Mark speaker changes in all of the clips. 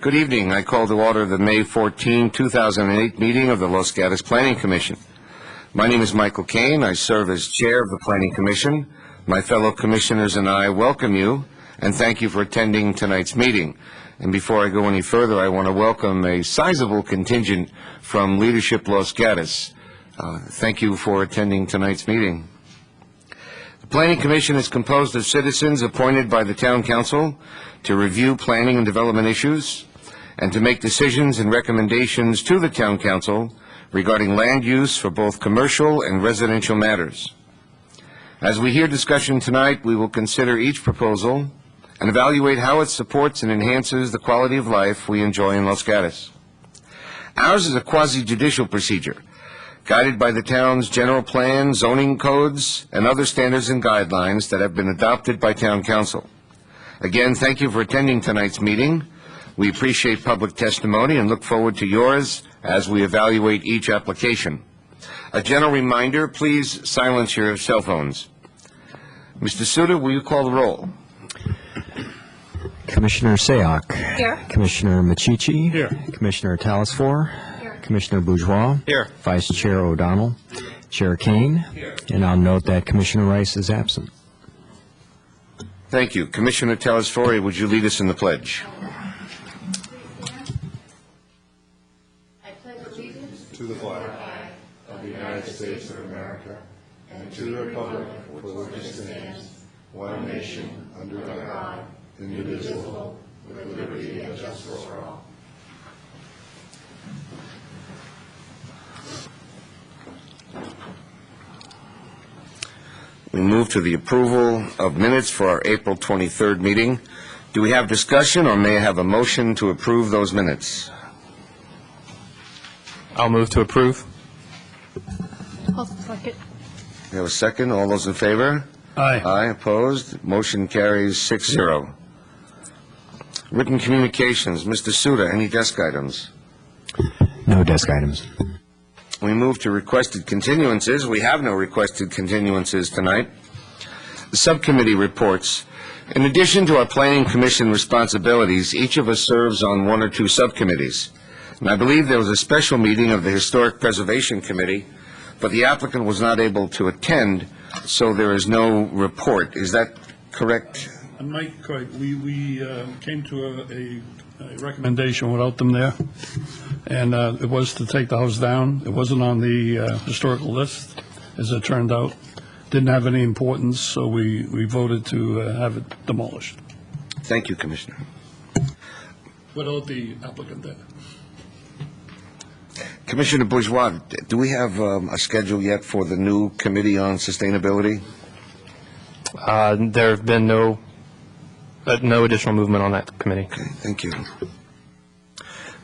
Speaker 1: Good evening. I call to order the May 14, 2008 meeting of the Los Gatos Planning Commission. My name is Michael Kane. I serve as chair of the Planning Commission. My fellow commissioners and I welcome you and thank you for attending tonight's meeting. And before I go any further, I want to welcome a sizable contingent from Leadership Los Gatos. Thank you for attending tonight's meeting. The Planning Commission is composed of citizens appointed by the Town Council to review planning and development issues and to make decisions and recommendations to the Town Council regarding land use for both commercial and residential matters. As we hear discussion tonight, we will consider each proposal and evaluate how it supports and enhances the quality of life we enjoy in Los Gatos. Ours is a quasi-judicial procedure, guided by the town's general plan, zoning codes, and other standards and guidelines that have been adopted by Town Council. Again, thank you for attending tonight's meeting. We appreciate public testimony and look forward to yours as we evaluate each application. A general reminder, please silence your cell phones. Mr. Suda, will you call the roll?
Speaker 2: Commissioner Sayoc.
Speaker 3: Here.
Speaker 2: Commissioner Machichi.
Speaker 4: Here.
Speaker 2: Commissioner Talasfor. Here. Commissioner Bourgeois.
Speaker 4: Here.
Speaker 2: Vice Chair O'Donnell. Chair Kane. Here. And I'll note that Commissioner Rice is absent.
Speaker 1: Thank you. Commissioner Talasfor, would you lead us in the pledge?
Speaker 5: To the flag of the United States of America and to the republic for which it stands, one nation, under God, indivisible, with liberty and justice for all.
Speaker 1: We move to the approval of minutes for our April 23rd meeting. Do we have discussion, or may I have a motion to approve those minutes?
Speaker 4: I'll move to approve.
Speaker 3: I'll second.
Speaker 1: We have a second. All those in favor?
Speaker 4: Aye.
Speaker 1: Aye. Opposed? Motion carries 6-0. Written communications. Mr. Suda, any desk items?
Speaker 2: No desk items.
Speaker 1: We move to requested continuances. We have no requested continuances tonight. The subcommittee reports. In addition to our Planning Commission responsibilities, each of us serves on one or two subcommittees. And I believe there was a special meeting of the Historic Preservation Committee, but the applicant was not able to attend, so there is no report. Is that correct?
Speaker 6: Mike, correct. We came to a recommendation without them there, and it was to take the house down. It wasn't on the historical list, as it turned out. Didn't have any importance, so we voted to have it demolished.
Speaker 1: Thank you, Commissioner.
Speaker 6: Without the applicant there.
Speaker 1: Commissioner Bourgeois, do we have a schedule yet for the new Committee on Sustainability?
Speaker 4: There have been no additional movement on that committee.
Speaker 1: Okay, thank you.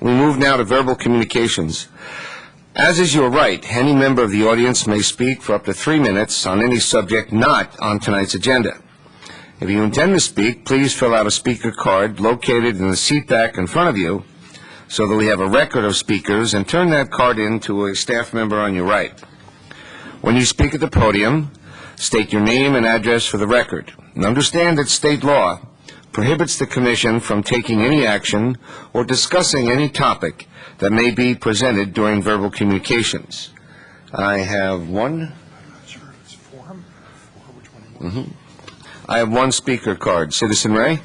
Speaker 1: We move now to verbal communications. As is your right, any member of the audience may speak for up to 3 minutes on any subject not on tonight's agenda. If you intend to speak, please fill out a speaker card located in the seat back in front of you so that we have a record of speakers, and turn that card in to a staff member on your right. When you speak at the podium, state your name and address for the record. And understand that state law prohibits the Commission from taking any action or discussing any topic that may be presented during verbal communications. I have one.
Speaker 5: I'm not sure if it's for him or which one he wants.
Speaker 1: I have one speaker card. Citizen Ray?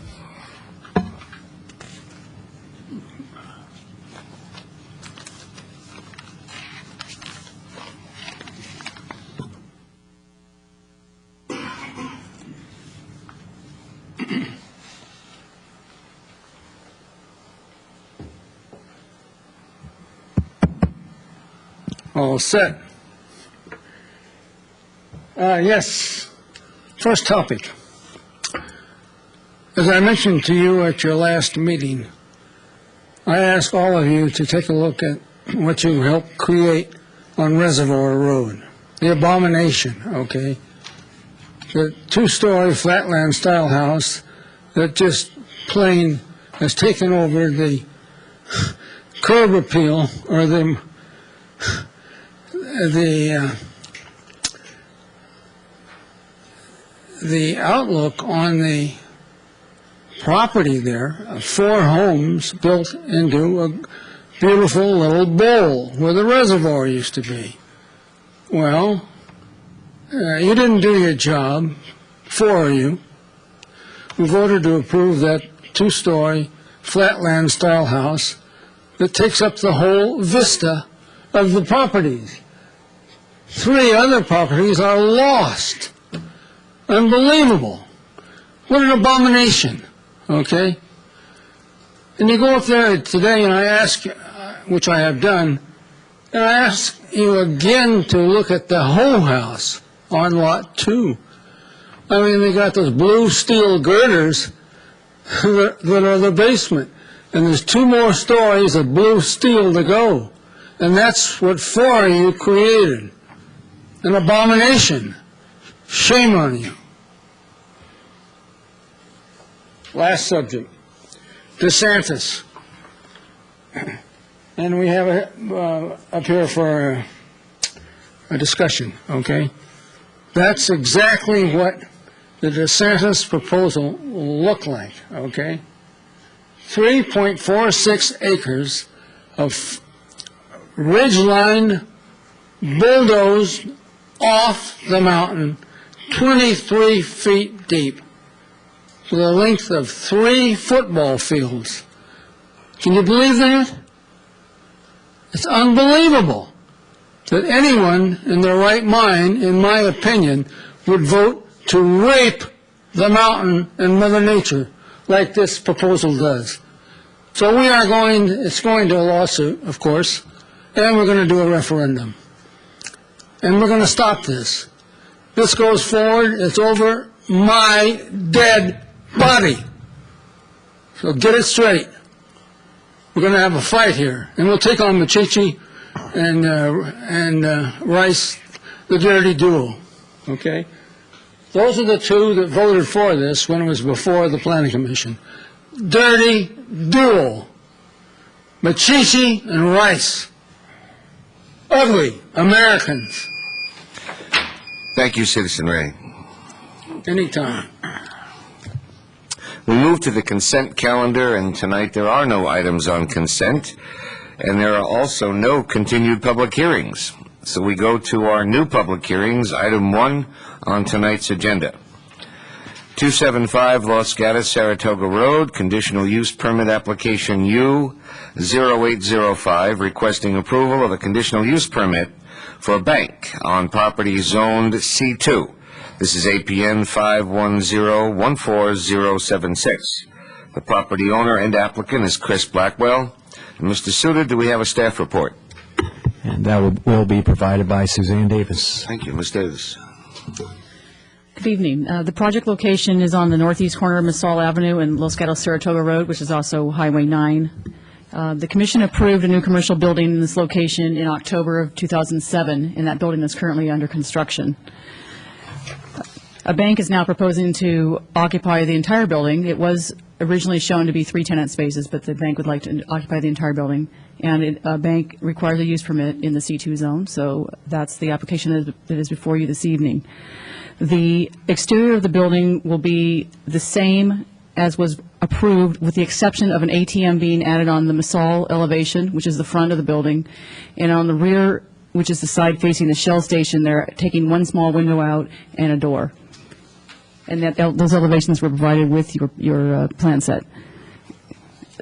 Speaker 7: All set. Yes. First topic. As I mentioned to you at your last meeting, I asked all of you to take a look at what you helped create on Reservoir Road. The abomination, okay? The two-story flatland-style house that just plain has taken over the curb appeal or the outlook on the property there, 4 homes built into a beautiful little bowl where the reservoir used to be. Well, you didn't do your job, 4 of you, who voted to approve that 2-story flatland-style house that takes up the whole vista of the properties. 3 other properties are lost. Unbelievable. What an abomination, okay? And you go up there today and I ask, which I have done, and I ask you again to look at the whole house on Lot 2. I mean, they got those blue steel girders that are the basement. And there's 2 more stories of blue steel to go. And that's what 4 of you created. An abomination. Shame on you. Last subject. DeSantis. And we have it up here for a discussion, okay? That's exactly what the DeSantis proposal will look like, okay? 3.46 acres of ridge-lined, bulldozed off the mountain, 23 feet deep, with a length of 3 football fields. Can you believe that? It's unbelievable that anyone in their right mind, in my opinion, would vote to rape the mountain and Mother Nature like this proposal does. So it's going to a lawsuit, of course, and we're going to do a referendum. And we're going to stop this. This goes forward, it's over my dead body. So get it straight. We're going to have a fight here, and we'll take on Machichi and Rice, the dirty duo, okay? Those are the 2 that voted for this when it was before the Planning Commission. Dirty duo. Machichi and Rice. Ugly Americans.
Speaker 1: Thank you, Citizen Ray.
Speaker 7: Anytime.
Speaker 1: We move to the consent calendar, and tonight there are no items on consent, and there are also no continued public hearings. So we go to our new public hearings, item 1 on tonight's agenda. 275 Los Gatos, Saratoga Road, conditional use permit application U-0805, requesting approval of a conditional use permit for a bank on property zoned C2. This is APN 510-14076. The property owner and applicant is Chris Blackwell. And Mr. Suter, do we have a staff report?
Speaker 2: And that will be provided by Suzanne Davis.
Speaker 1: Thank you, Ms. Davis.
Speaker 3: Good evening. The project location is on the northeast corner of Massal Avenue and Los Gatos Saratoga Road, which is also Highway 9. The commission approved a new commercial building in this location in October of 2007, and that building is currently under construction. A bank is now proposing to occupy the entire building. It was originally shown to be 3 tenant spaces, but the bank would like to occupy the entire building. And a bank requires a use permit in the C2 zone, so that's the application that is before you this evening. The exterior of the building will be the same as was approved, with the exception of an ATM being added on the Massal elevation, which is the front of the building, and on the rear, which is the side facing the Shell station, they're taking 1 small window out and a door. And those elevations were provided with your plan set.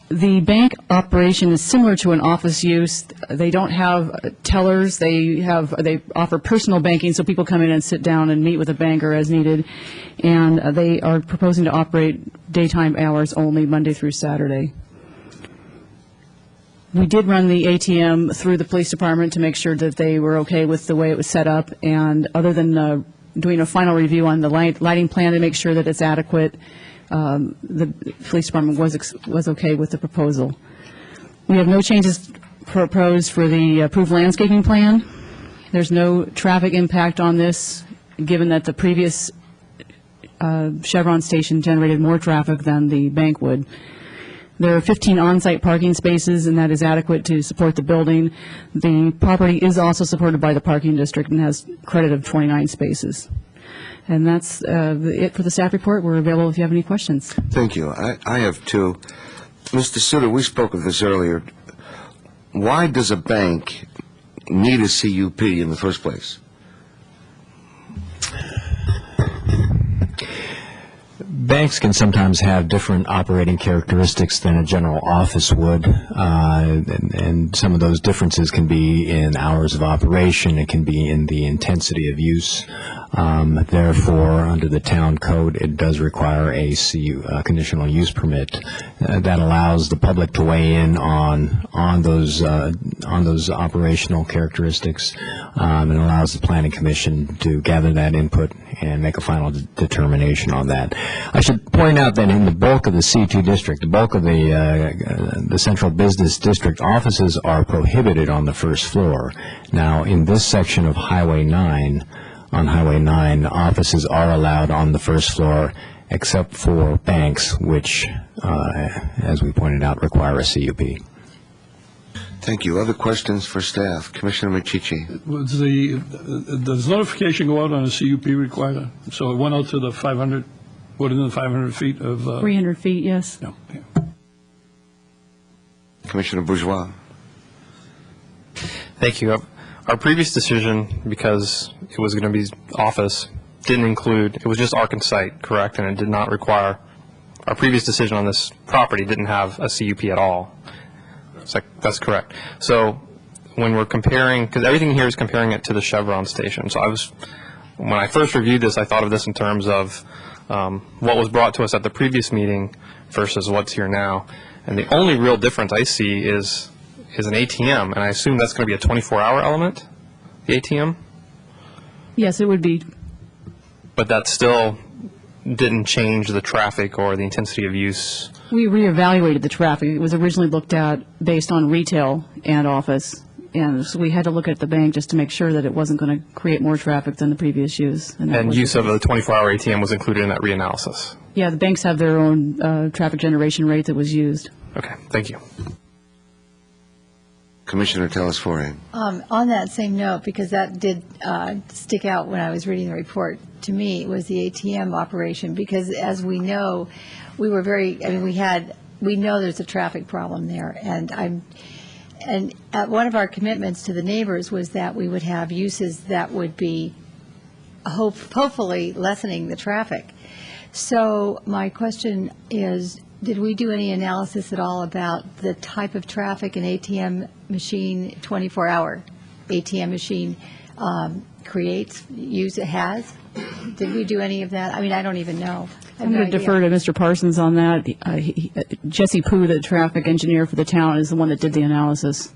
Speaker 3: The bank operation is similar to an office use. They don't have tellers. They offer personal banking, so people come in and sit down and meet with a banker as needed. And they are proposing to operate daytime hours only, Monday through Saturday. We did run the ATM through the police department to make sure that they were okay with the way it was set up. And other than doing a final review on the lighting plan to make sure that it's adequate, the police department was okay with the proposal. We have no changes proposed for the approved landscaping plan. There's no traffic impact on this, given that the previous Chevron station generated more traffic than the bank would. There are 15 on-site parking spaces, and that is adequate to support the building. The property is also supported by the parking district and has credit of 29 spaces. And that's it for the staff report. We're available if you have any questions.
Speaker 1: Thank you. I have two. Mr. Suter, we spoke of this earlier. Why does a bank need a CUP in the first place?
Speaker 2: Banks can sometimes have different operating characteristics than a general office would, and some of those differences can be in hours of operation. It can be in the intensity of use. Therefore, under the town code, it does require a conditional use permit that allows the public to weigh in on those operational characteristics, and allows the planning commission to gather that input and make a final determination on that. I should point out that in the bulk of the C2 district, the bulk of the central business district, offices are prohibited on the first floor. Now, in this section of Highway 9, on Highway 9, offices are allowed on the first floor except for banks, which, as we pointed out, require a CUP.
Speaker 1: Thank you. Other questions for staff? Commissioner Machici.
Speaker 6: Does notification go out on a CUP required? So it went out to the 500, within the 500 feet of...
Speaker 3: 300 feet, yes.
Speaker 6: No.
Speaker 1: Commissioner Bourgeois.
Speaker 4: Thank you. Our previous decision, because it was going to be office, didn't include, it was just Arkansas site, correct? And it did not require, our previous decision on this property didn't have a CUP at all. That's correct. So when we're comparing, because everything here is comparing it to the Chevron station. So when I first reviewed this, I thought of this in terms of what was brought to us at the previous meeting versus what's here now. And the only real difference I see is an ATM, and I assume that's going to be a 24-hour element, the ATM?
Speaker 3: Yes, it would be.
Speaker 4: But that still didn't change the traffic or the intensity of use.
Speaker 3: We reevaluated the traffic. It was originally looked at based on retail and office, and so we had to look at the bank just to make sure that it wasn't going to create more traffic than the previous use.
Speaker 4: And use of the 24-hour ATM was included in that reanalysis?
Speaker 3: Yeah, the banks have their own traffic generation rate that was used.
Speaker 4: Okay, thank you.
Speaker 1: Commissioner Telesforian.
Speaker 8: On that same note, because that did stick out when I was reading the report, to me, was the ATM operation, because as we know, we know there's a traffic problem there, and one of our commitments to the neighbors was that we would have uses that would be hopefully lessening the traffic. So my question is, did we do any analysis at all about the type of traffic an ATM machine, 24-hour ATM machine creates, has? Did we do any of that? I mean, I don't even know.
Speaker 3: I'm going to defer to Mr. Parsons on that. Jesse Pooh, the traffic engineer for the town, is the one that did the analysis.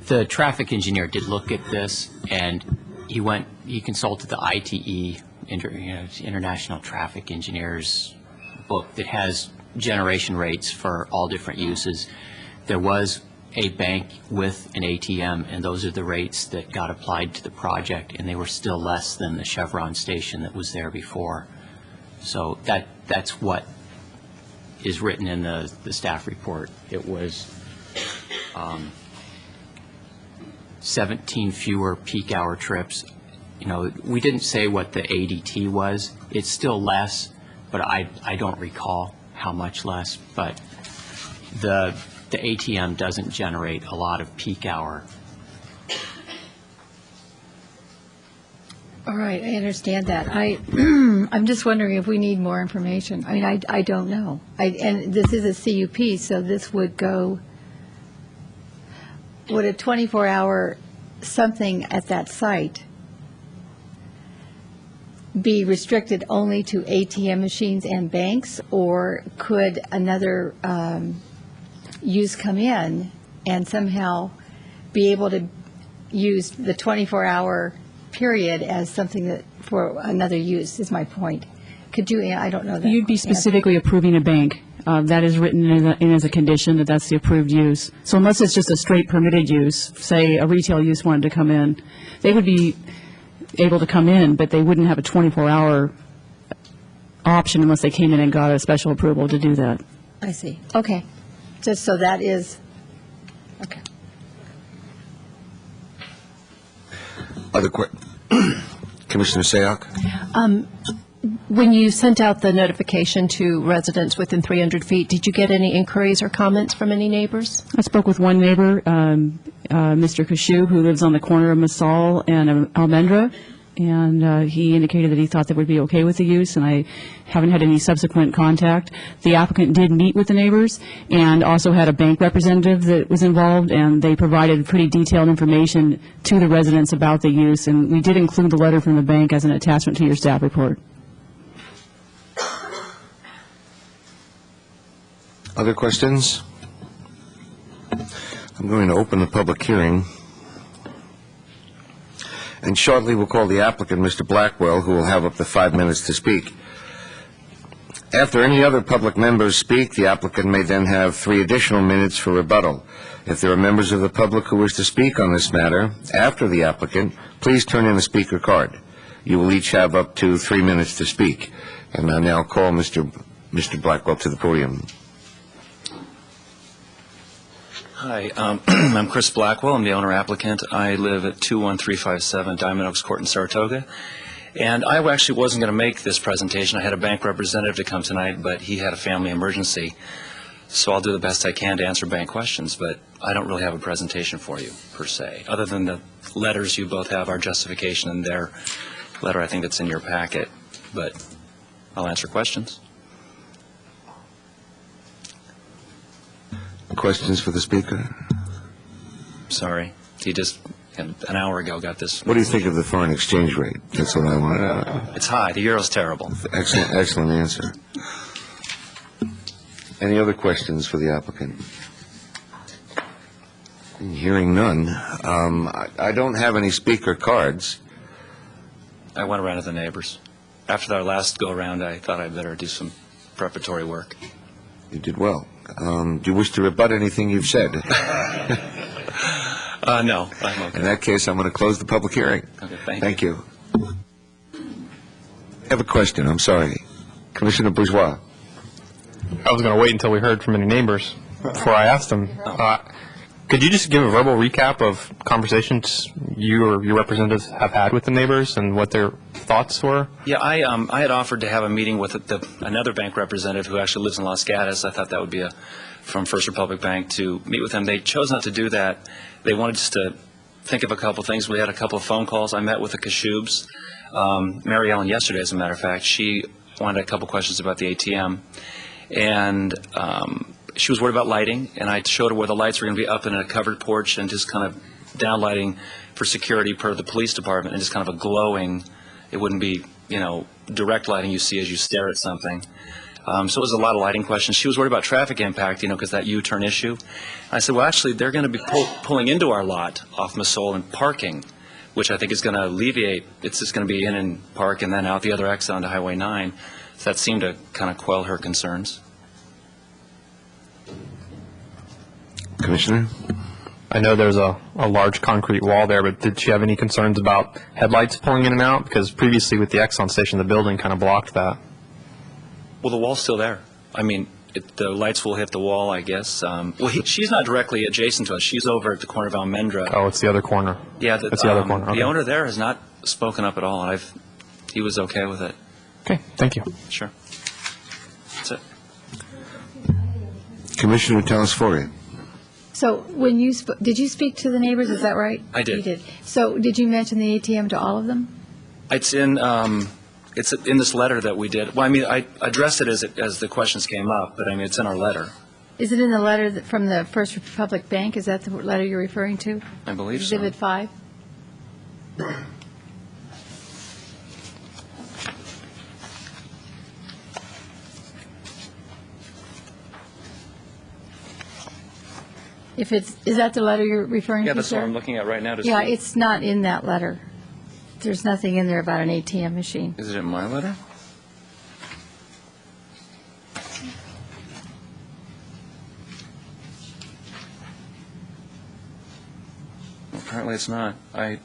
Speaker 9: The traffic engineer did look at this, and he consulted the ITE, International Traffic Engineers book that has generation rates for all different uses. There was a bank with an ATM, and those are the rates that got applied to the project, and they were still less than the Chevron station that was there before. So that's what is written in the staff report. It was 17 fewer peak hour trips. We didn't say what the ADT was. It's still less, but I don't recall how much less. But the ATM doesn't generate a lot of peak hour.
Speaker 8: All right, I understand that. I'm just wondering if we need more information. I mean, I don't know. And this is a CUP, so this would go, would a 24-hour something at that site be restricted only to ATM machines and banks, or could another use come in and somehow be able to use the 24-hour period as something that for another use, is my point. Could you, I don't know that.
Speaker 3: You'd be specifically approving a bank. That is written in as a condition that that's the approved use. So unless it's just a straight permitted use, say a retail use wanted to come in, they would be able to come in, but they wouldn't have a 24-hour option unless they came in and got a special approval to do that.
Speaker 8: I see. Okay. Just so that is, okay.
Speaker 1: Commissioner Sayoc?
Speaker 10: When you sent out the notification to residents within 300 feet, did you get any inquiries or comments from any neighbors?
Speaker 3: I spoke with one neighbor, Mr. Kashu, who lives on the corner of Masal and Almendra, and he indicated that he thought that would be okay with the use, and I haven't had any subsequent contact. The applicant did meet with the neighbors and also had a bank representative that was involved, and they provided pretty detailed information to the residents about the use, and we did include the letter from the bank as an attachment to your staff report.
Speaker 1: Other questions? I'm going to open the public hearing. And shortly, we'll call the applicant, Mr. Blackwell, who will have up to 5 minutes to speak. After any other public members speak, the applicant may then have 3 additional minutes for rebuttal. If there are members of the public who wish to speak on this matter after the applicant, please turn in a speaker card. You will each have up to 3 minutes to speak. And I now call Mr. Blackwell to the podium.
Speaker 11: Hi, I'm Chris Blackwell. I'm the owner applicant. I live at 21357 Diamond Oaks Court in Saratoga. And I actually wasn't going to make this presentation. I had a bank representative to come tonight, but he had a family emergency. So I'll do the best I can to answer bank questions, but I don't really have a presentation for you, per se, other than the letters you both have, our justification and their letter, I think that's in your packet. But I'll answer questions.
Speaker 1: Questions for the speaker?
Speaker 11: Sorry. He just, an hour ago, got this.
Speaker 1: What do you think of the foreign exchange rate? That's what I want to know.
Speaker 11: It's high. The euro's terrible.
Speaker 1: Excellent answer. Any other questions for the applicant? Hearing none. I don't have any speaker cards.
Speaker 11: I went around to the neighbors. After our last go-around, I thought I'd better do some preparatory work.
Speaker 1: You did well. Do you wish to rebut anything you've said?
Speaker 11: No, I'm okay.
Speaker 1: In that case, I'm going to close the public hearing.
Speaker 11: Okay,
Speaker 1: Thank you. I have a question. I'm sorry. Commissioner Bourgeois.
Speaker 4: I was going to wait until we heard from any neighbors before I asked them. Could you just give a verbal recap of conversations you or your representatives have had with the neighbors and what their thoughts were?
Speaker 11: Yeah, I had offered to have a meeting with another bank representative who actually lives in Los Gatos. I thought that would be from First Republic Bank to meet with them. They chose not to do that. They wanted us to think of a couple things. We had a couple of phone calls. I met with the Kashubs. Mary Ellen yesterday, as a matter of fact. She wanted a couple questions about the ATM. And she was worried about lighting, and I showed her where the lights were going to be up in a covered porch and just kind of down lighting for security per the police department, and just kind of a glowing, it wouldn't be, direct lighting you see as you stare at something. So it was a lot of lighting questions. She was worried about traffic impact, because that U-turn issue. I said, well, actually, they're going to be pulling into our lot off Masol and parking, which I think is going to alleviate, it's just going to be in and park and then out the other exit onto Highway 9. So that seemed to kind of quell her concerns.
Speaker 1: Commissioner?
Speaker 4: I know there's a large concrete wall there, but did she have any concerns about headlights pulling in and out? Because previously with the Exxon station, the building kind of blocked that.
Speaker 11: Well, the wall's still there. I mean, the lights will hit the wall, I guess. She's not directly adjacent to us. She's over at the corner of Almendra.
Speaker 4: Oh, it's the other corner.
Speaker 11: Yeah,
Speaker 4: it's the other corner. Okay.
Speaker 11: The owner there has not spoken up at all, and he was okay with it.
Speaker 4: Okay, thank you.
Speaker 11: Sure. That's it.
Speaker 1: Commissioner Telesfori.
Speaker 8: So when you did you speak to the neighbors? Is that right?
Speaker 11: I did.
Speaker 8: You did. So did you mention the ATM to all of them?
Speaker 11: It's in this letter that we did. Well, I mean, I addressed it as the questions came up, but I mean, it's in our letter.
Speaker 8: Is it in the letter from the First Republic Bank? Is that the letter you're referring to?
Speaker 11: I believe so.
Speaker 8: Exhibit 5? Is that the letter you're referring to,
Speaker 11: Yeah, that's
Speaker 8: sir?
Speaker 11: what I'm looking at right now.
Speaker 8: Yeah, it's not in that letter. There's nothing in there about an ATM machine.
Speaker 11: Is it in my letter? Apparently it's not. I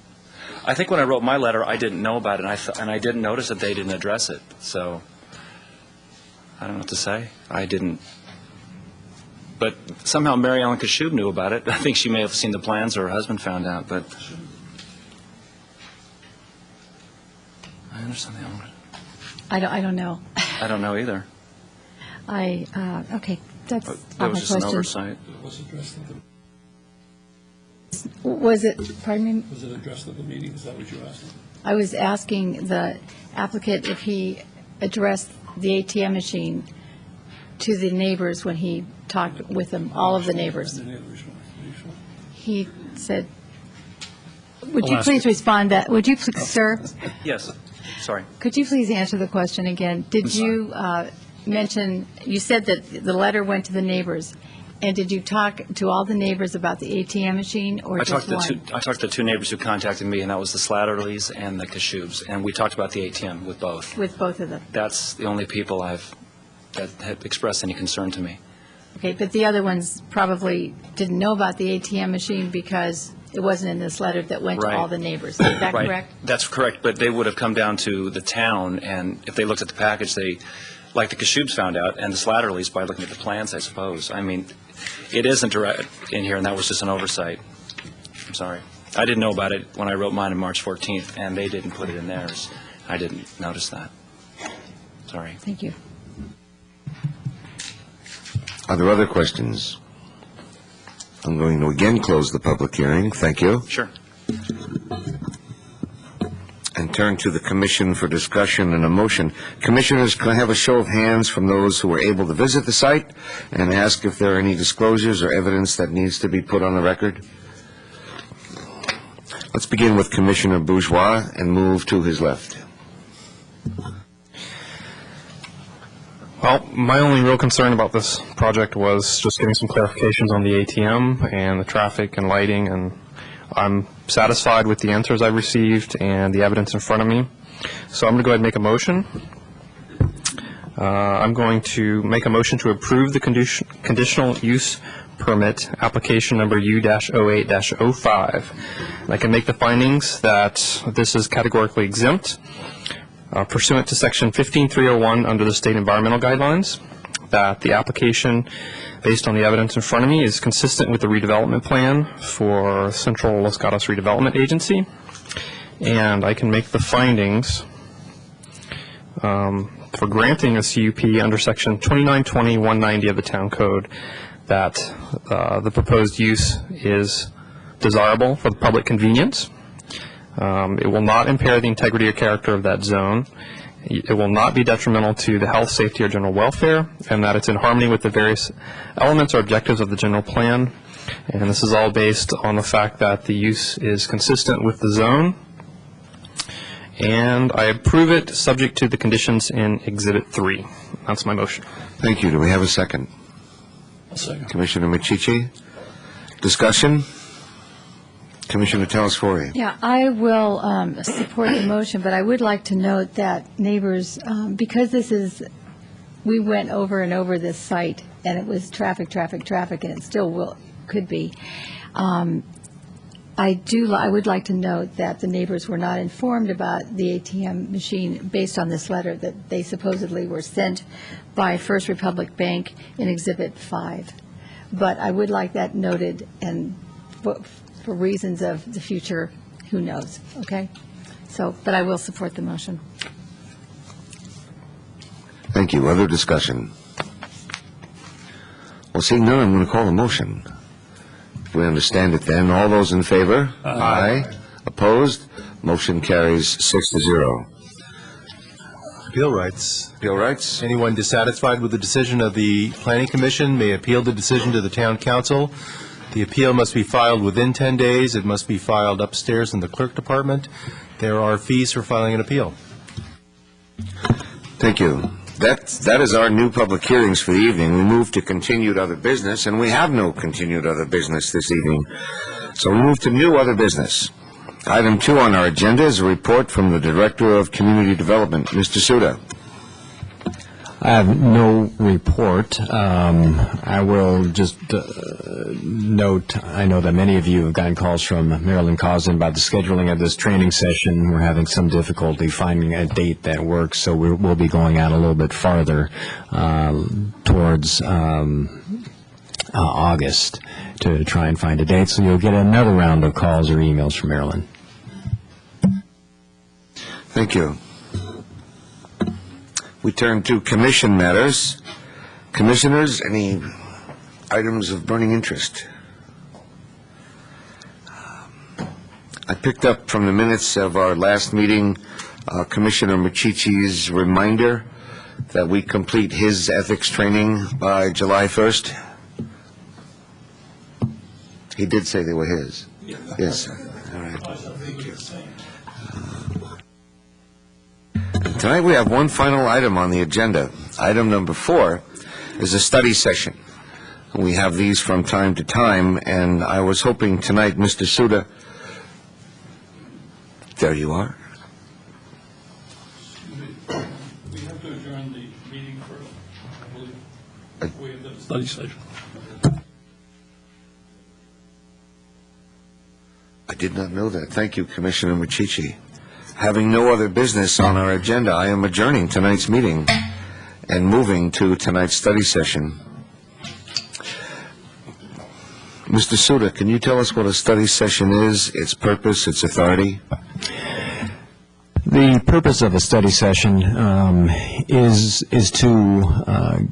Speaker 11: think when I wrote my letter, I didn't know about it, and I didn't notice that they didn't address it. So I don't know what to say. I didn't But somehow Mary Ellen Kashub knew about it. I think she may have seen the plans, or her husband found out, but I understand the element.
Speaker 8: I don't know.
Speaker 11: I don't know either.
Speaker 8: Okay, that's all
Speaker 11: That
Speaker 8: my
Speaker 11: was just an
Speaker 8: questions.
Speaker 11: oversight.
Speaker 8: Was it, pardon me?
Speaker 6: Was it addressed at the meeting? Is that what you asked?
Speaker 8: I was asking the applicant if he addressed the ATM machine to the neighbors when he talked with them, all of the neighbors. He said, would you
Speaker 6: I'll ask
Speaker 8: please
Speaker 6: it.
Speaker 8: respond that, would you, please, sir,
Speaker 11: Yes, sorry.
Speaker 8: could you please answer the question again? Did you mention, you said that the letter went to the neighbors, and did you talk to all the neighbors about the ATM machine, or
Speaker 11: I
Speaker 8: just
Speaker 11: talked
Speaker 8: one?
Speaker 11: to the two neighbors who contacted me, and that was the Slatterleys and the Kashubs, and we talked about the ATM with both.
Speaker 8: With both of them?
Speaker 11: That's the only people that have expressed any concern to me.
Speaker 8: Okay, but the other ones probably didn't know about the ATM machine because it wasn't in this letter that went to
Speaker 11: Right.
Speaker 8: all the neighbors. Is that
Speaker 11: Right.
Speaker 8: correct?
Speaker 11: That's correct, but they would have come down to the town, and if they looked at the package, they, like the Kashubs found out, and the Slatterleys by looking at the plans, I suppose. I mean, it isn't direct in here, and that was just an oversight. I'm sorry. I didn't know about it when I wrote mine on March 14th, and they didn't put it in theirs. I didn't notice that. Sorry.
Speaker 8: Thank you.
Speaker 1: Are there other questions? I'm going to again close the public hearing. Thank you.
Speaker 11: Sure.
Speaker 1: And turn to the commission for discussion and a motion. Commissioners, can I have a show of hands from those who were able to visit the site and ask if there are any disclosures or evidence that needs to be put on the record? Let's begin with Commissioner Bourgeois and move to his left.
Speaker 4: Well, my only real concern about this project was just getting some clarifications on the ATM and the traffic and lighting, and I'm satisfied with the answers I received and the evidence in front of me. So I'm going to go ahead and make a motion. I'm going to make a motion to approve the conditional use permit, application number U-08-05. And I can make the findings that this is categorically exempt pursuant to Section 15301 under the State Environmental Guidelines, that the application, based on the evidence in front of me, is consistent with the redevelopment plan for Central Los Gatos Redevelopment Agency, and I can make the findings for granting a CUP under Section 2920-190 of the Town Code that the proposed use is desirable for the public convenience. It will not impair the integrity or character of that zone. It will not be detrimental to the health, safety, or general welfare, and that it's in harmony with the various elements or objectives of the general plan. And this is all based on the fact that the use is consistent with the zone. And I approve it subject to the conditions in Exhibit 3. That's my motion.
Speaker 1: Thank you. Do we have a second?
Speaker 6: Second.
Speaker 1: Commissioner Michichi? Discussion? Commissioner Telesfori?
Speaker 8: Yeah, I will support the motion, but I would like to note that neighbors, because this is, we went over and over this site, and it was traffic, and it still could be. I would like to note that the neighbors were not informed about the ATM machine based on this letter that they supposedly were sent by First Republic Bank in Exhibit 5. But I would like that noted, and for reasons of the future, who knows, okay? So, but I will support the motion.
Speaker 1: Thank you. Other discussion? Well, seeing none, I'm going to call the motion. If we understand it then, all those in favor? Aye. Opposed? Motion carries 6-0.
Speaker 12: Appeal rights.
Speaker 1: Appeal rights?
Speaker 12: Anyone dissatisfied with the decision of the Planning Commission may appeal the decision to the Town Council. The appeal must be filed within 10 days. It must be filed upstairs in the Clerk Department. There are fees for filing an appeal.
Speaker 1: Thank you. That is our new public hearings for the evening. We move to continued other business, and we have no continued other business this evening. So we move to new other business. Item 2 on our agenda is a report from the Director of Community Development, Mr. Suda.
Speaker 2: I have no report. I will just note, I know that many of you have gotten calls from Marilyn Cousin about the scheduling of this training session. We're having some difficulty finding a date that works, so we'll be going out a little bit farther towards August to try and find a date. So you'll get another round of calls or emails from Marilyn.
Speaker 1: Thank you. We turn to commission matters. Commissioners, any items of burning interest? I picked up from the minutes of our last meeting Commissioner Machichi's reminder that we complete his ethics training by July 1st. He did say they were his. Yes. All right. Thank you. Tonight we have one final item on the agenda. Item number 4 is a study session. We have these from time to time, and I was hoping tonight, Mr. Suda, there you are.
Speaker 6: We have to adjourn the meeting first, I believe. We have the study session.
Speaker 1: I did not know that. Thank you, Commissioner Machichi. Having no other business on our agenda, I am adjourning tonight's meeting and moving to tonight's study session. Mr. Suda, can you tell us what a study session is, its purpose, its authority?
Speaker 2: The purpose of a study session is to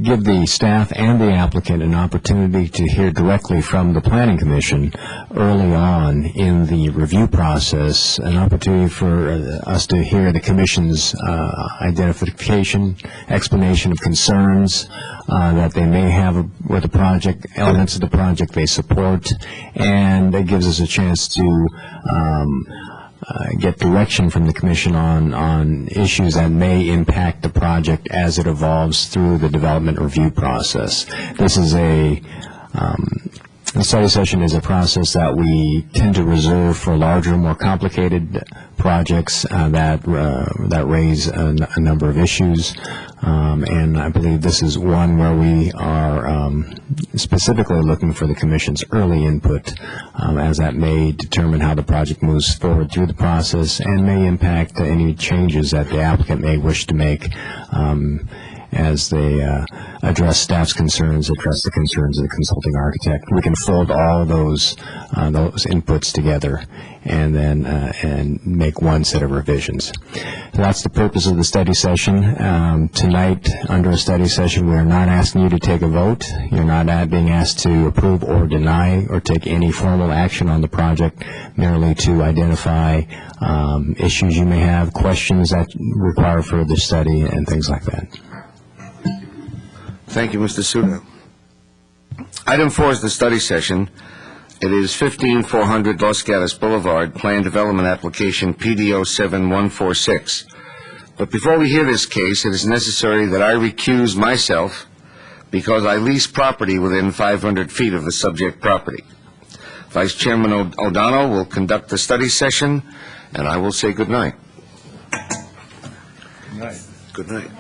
Speaker 2: give the staff and the applicant an opportunity to hear directly from the Planning Commission early on in the review process, an opportunity for us to hear the Commission's identification, explanation of concerns that they may have with the project, elements of the project they support, and it gives us a chance to get direction from the Commission on issues that may impact the project as it evolves through the development review process. This is the study session is a process that we tend to reserve for larger, more complicated projects that raise a number of issues, and I believe this is one where we are specifically looking for the Commission's early input, as that may determine how the project moves forward through the process and may impact any changes that the applicant may wish to make as they address staff's concerns, address the concerns of the consulting architect. We can fold all those inputs together and then and make one set of revisions. So that's the purpose of the study session. Tonight, under a study session, we are not asking you to take a vote. You're not being asked to approve or deny or take any formal action on the project, merely to identify issues you may have, questions that require further study, and things like that.
Speaker 1: Thank you, Mr. Suda. Item 4 is the study session. It is 15400 Los Gatos Boulevard, Plan Development Application PDO 7146. But before we hear this case, it is necessary that I recuse myself because I lease property within 500 feet of the subject property. Vice Chairman O'Donnell will conduct the study session, and I will say good night.
Speaker 5: Good night.
Speaker 1: Good night.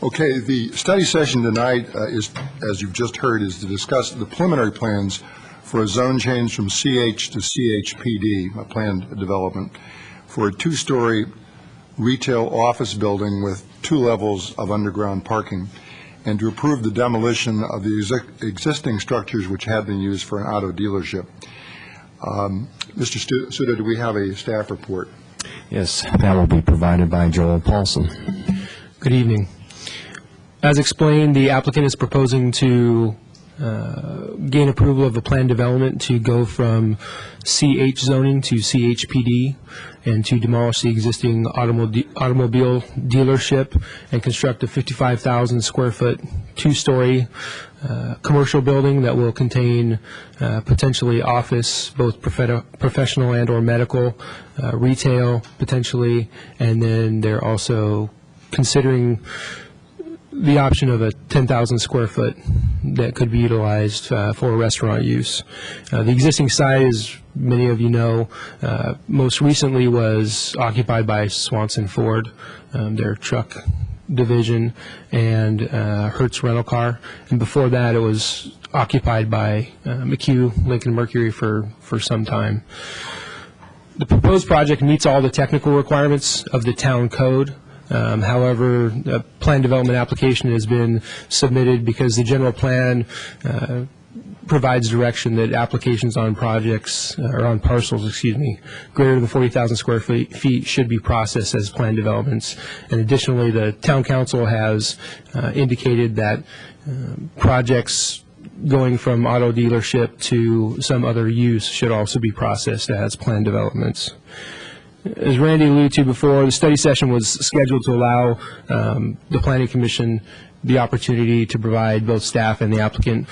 Speaker 5: Okay, the study session tonight is, as you've just heard, is to discuss the preliminary plans for a zone change from CH to CHPD, a planned development, for a 2-story retail office building with 2 levels of underground parking, and to approve the demolition of the existing structures which had been used for an auto dealership. Mr. Suda, do we have a staff report?
Speaker 2: Yes, that will be provided by Joel Paulson.
Speaker 13: Good evening. As explained, the applicant is proposing to gain approval of a planned development to go from CH zoning to CHPD and to demolish the existing automobile dealership and construct a 55,000 square foot 2-story commercial building that will contain potentially office, both professional and or medical, retail potentially, and then they're also considering the option of a 10,000 square foot that could be utilized for restaurant use. The existing site, as many of you know, most recently was occupied by Swanson Ford, their truck division, and Hertz Rental Car. And before that, it was occupied by McHugh, Lincoln Mercury for some time. The proposed project meets all the technical requirements of the town code. However, a plan development application has been submitted because the general plan provides direction that applications on projects, or on parcels, greater than 40,000 square feet should be processed as planned developments. And additionally, the town council has indicated that projects going from auto dealership to some other use should also be processed as planned developments. As Randy alluded to before, the study session was scheduled to allow the Planning Commission the opportunity to provide both staff and the applicant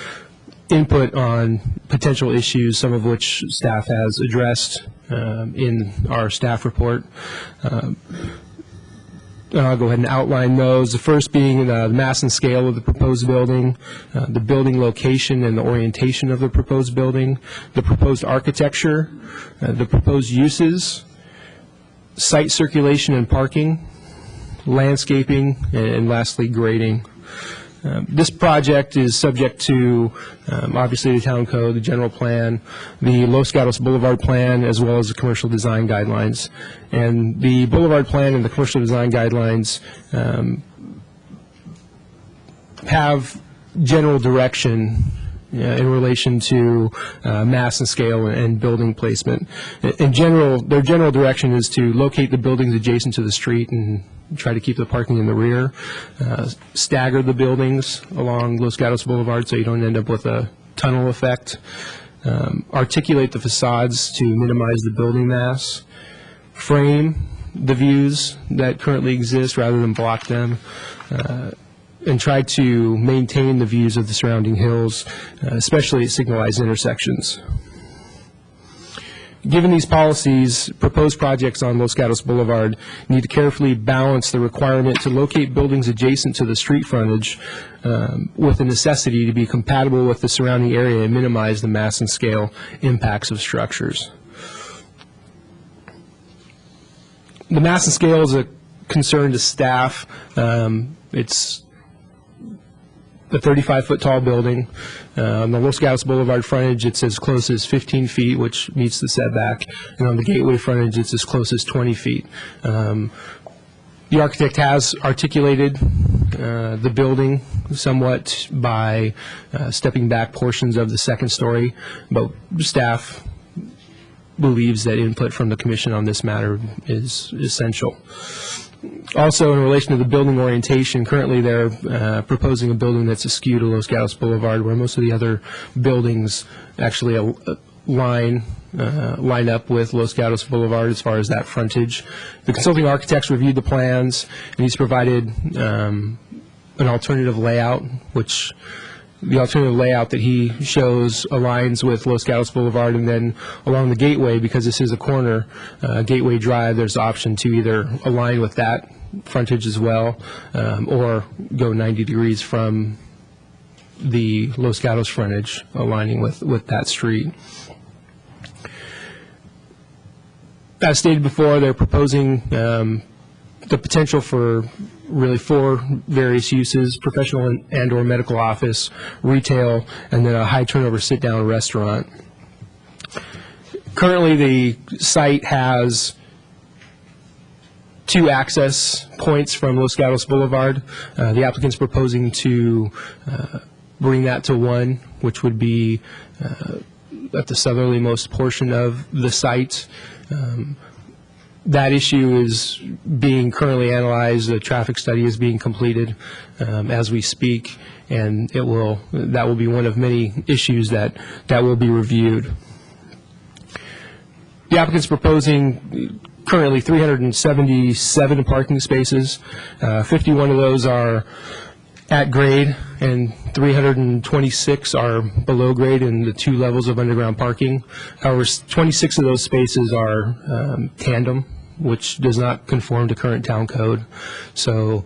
Speaker 13: input on potential issues, some of which staff has addressed in our staff report. I'll go ahead and outline those. The first being the mass and scale of the proposed building, the building location and the orientation of the proposed building, the proposed architecture, the proposed uses, site circulation and parking, landscaping, and lastly, grading. This project is subject to, obviously, the town code, the general plan, the Los Gatos Boulevard plan, as well as the commercial design guidelines. And the Boulevard plan and the commercial design guidelines have general direction in relation to mass and scale and building placement. In general, their general direction is to locate the buildings adjacent to the street and try to keep the parking in the rear, stagger the buildings along Los Gatos Boulevard so you don't end up with a tunnel effect, articulate the facades to minimize the building mass, frame the views that currently exist rather than block them, and try to maintain the views of the surrounding hills, especially at signalized intersections. Given these policies, proposed projects on Los Gatos Boulevard need to carefully balance the requirement to locate buildings adjacent to the street frontage with the necessity to be compatible with the surrounding area and minimize the mass and scale impacts of structures. The mass and scale is a concern to staff. It's a 35-foot tall building. On the Los Gatos Boulevard frontage, it's as close as 15 feet, which meets the setback. And on the gateway frontage, it's as close as 20 feet. The architect has articulated the building somewhat by stepping back portions of the second story, but staff believes that input from the commission on this matter is essential. Also, in relation to the building orientation, currently they're proposing a building that's askew to Los Gatos Boulevard, where most of the other buildings actually line up with Los Gatos Boulevard as far as that frontage. The consulting architects reviewed the plans, and he's provided an alternative layout, which the alternative layout that he shows aligns with Los Gatos Boulevard, and then along the gateway, because this is a corner, Gateway Drive, there's the option to either align with that frontage as well, or go 90 degrees from the Los Gatos frontage, aligning with that street. As stated before, they're proposing the potential for really 4 various uses: professional and or medical office, retail, and then a high turnover sit-down restaurant. Currently, the site has 2 access points from Los Gatos Boulevard. The applicant's proposing to bring that to 1, which would be at the southerlymost portion of the site. That issue is being currently analyzed. A traffic study is being completed as we speak, and that will be one of many issues that will be reviewed. The applicant's proposing currently 377 parking spaces. 51 of those are at grade, and 326 are below grade in the 2 levels of underground parking. However, 26 of those spaces are tandem, which does not conform to current town code. So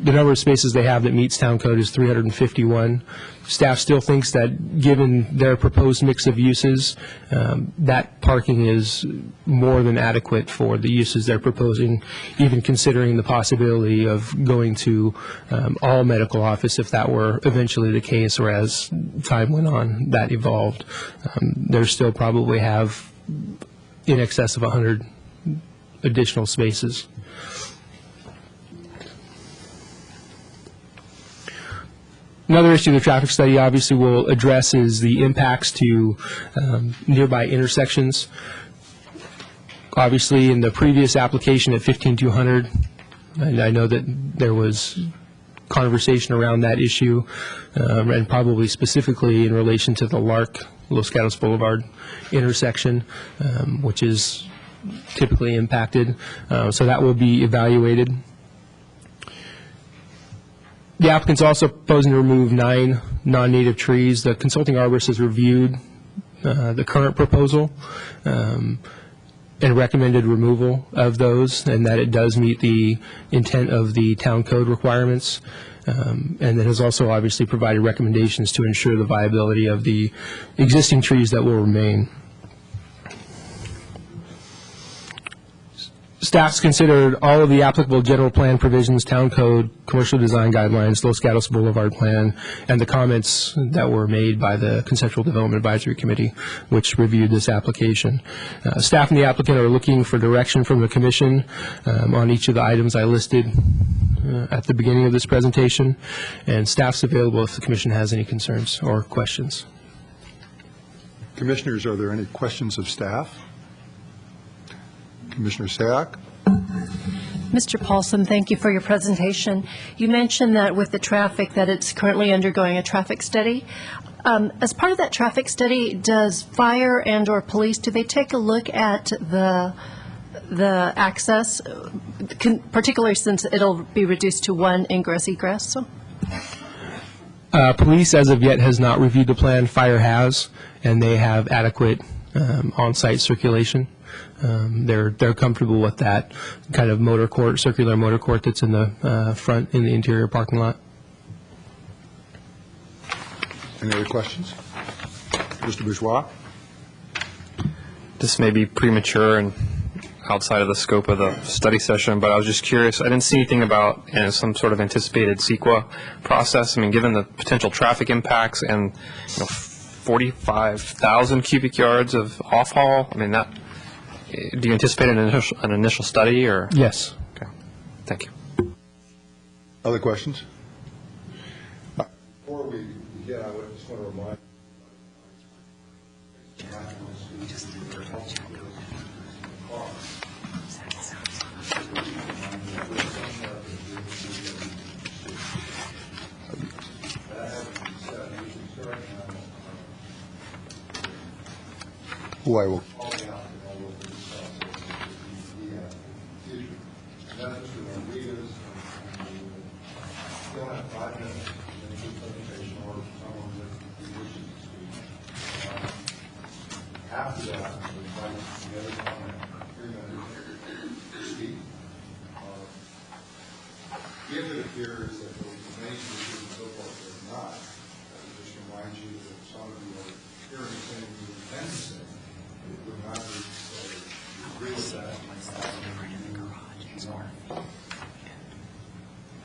Speaker 13: the number of spaces they have that meets town code is 351. Staff still thinks that, given their proposed mix of uses, that parking is more than adequate for the uses they're proposing, even considering the possibility of going to all medical office if that were eventually the case, or as time went on, that evolved. They still probably have in excess of 100 additional spaces. Another issue the traffic study obviously will address is the impacts to nearby intersections. Obviously, in the previous application at 15200, I know that there was conversation around that issue, and probably specifically in relation to the Lark Los Gatos Boulevard intersection, which is typically impacted. So that will be evaluated. The applicant's also proposing to remove 9 non-native trees. The consulting arborist has reviewed the current proposal and recommended removal of those, and that it does meet the intent of the town code requirements, and it has also obviously provided recommendations to ensure the viability of the existing trees that will remain. Staff's considered all of the applicable general plan provisions, town code, commercial design guidelines, Los Gatos Boulevard plan, and the comments that were made by the Conceptual Development Advisory Committee, which reviewed this application. Staff and the applicant are looking for direction from the commission on each of the items I listed at the beginning of this presentation, and staff's available if the commission has any concerns or questions.
Speaker 5: Commissioners, are there any questions of staff? Commissioner Sayak?
Speaker 10: Mr. Paulson, thank you for your presentation. You mentioned that with the traffic that it's currently undergoing a traffic study. As part of that traffic study, does fire and or police, do they take a look at the access, particularly since it'll be reduced to one ingress-egress?
Speaker 13: Police, as of yet, has not reviewed the plan. Fire has, and they have adequate on-site circulation. They're comfortable with that kind of motor court, circular motor court that's in the front in the interior parking lot.
Speaker 5: Any other questions? Mr. Bourgeois?
Speaker 4: This may be premature and outside of the scope of the study session, but I was just curious. I didn't see anything about some sort of anticipated CEQA process. I mean, given the potential traffic impacts and 45,000 cubic yards of off-haul, I mean, that. Do you anticipate an initial study, or?
Speaker 13: Yes.
Speaker 4: Okay. Thank you.
Speaker 5: Other questions? Before we begin, I just want to remind who I will. After that, we invite the other comment, 3 minutes to speak. If it appears that there was many issues and so forth, there's not, I would just remind you that some of you are hearing saying you intend to say, it would not be agree with that.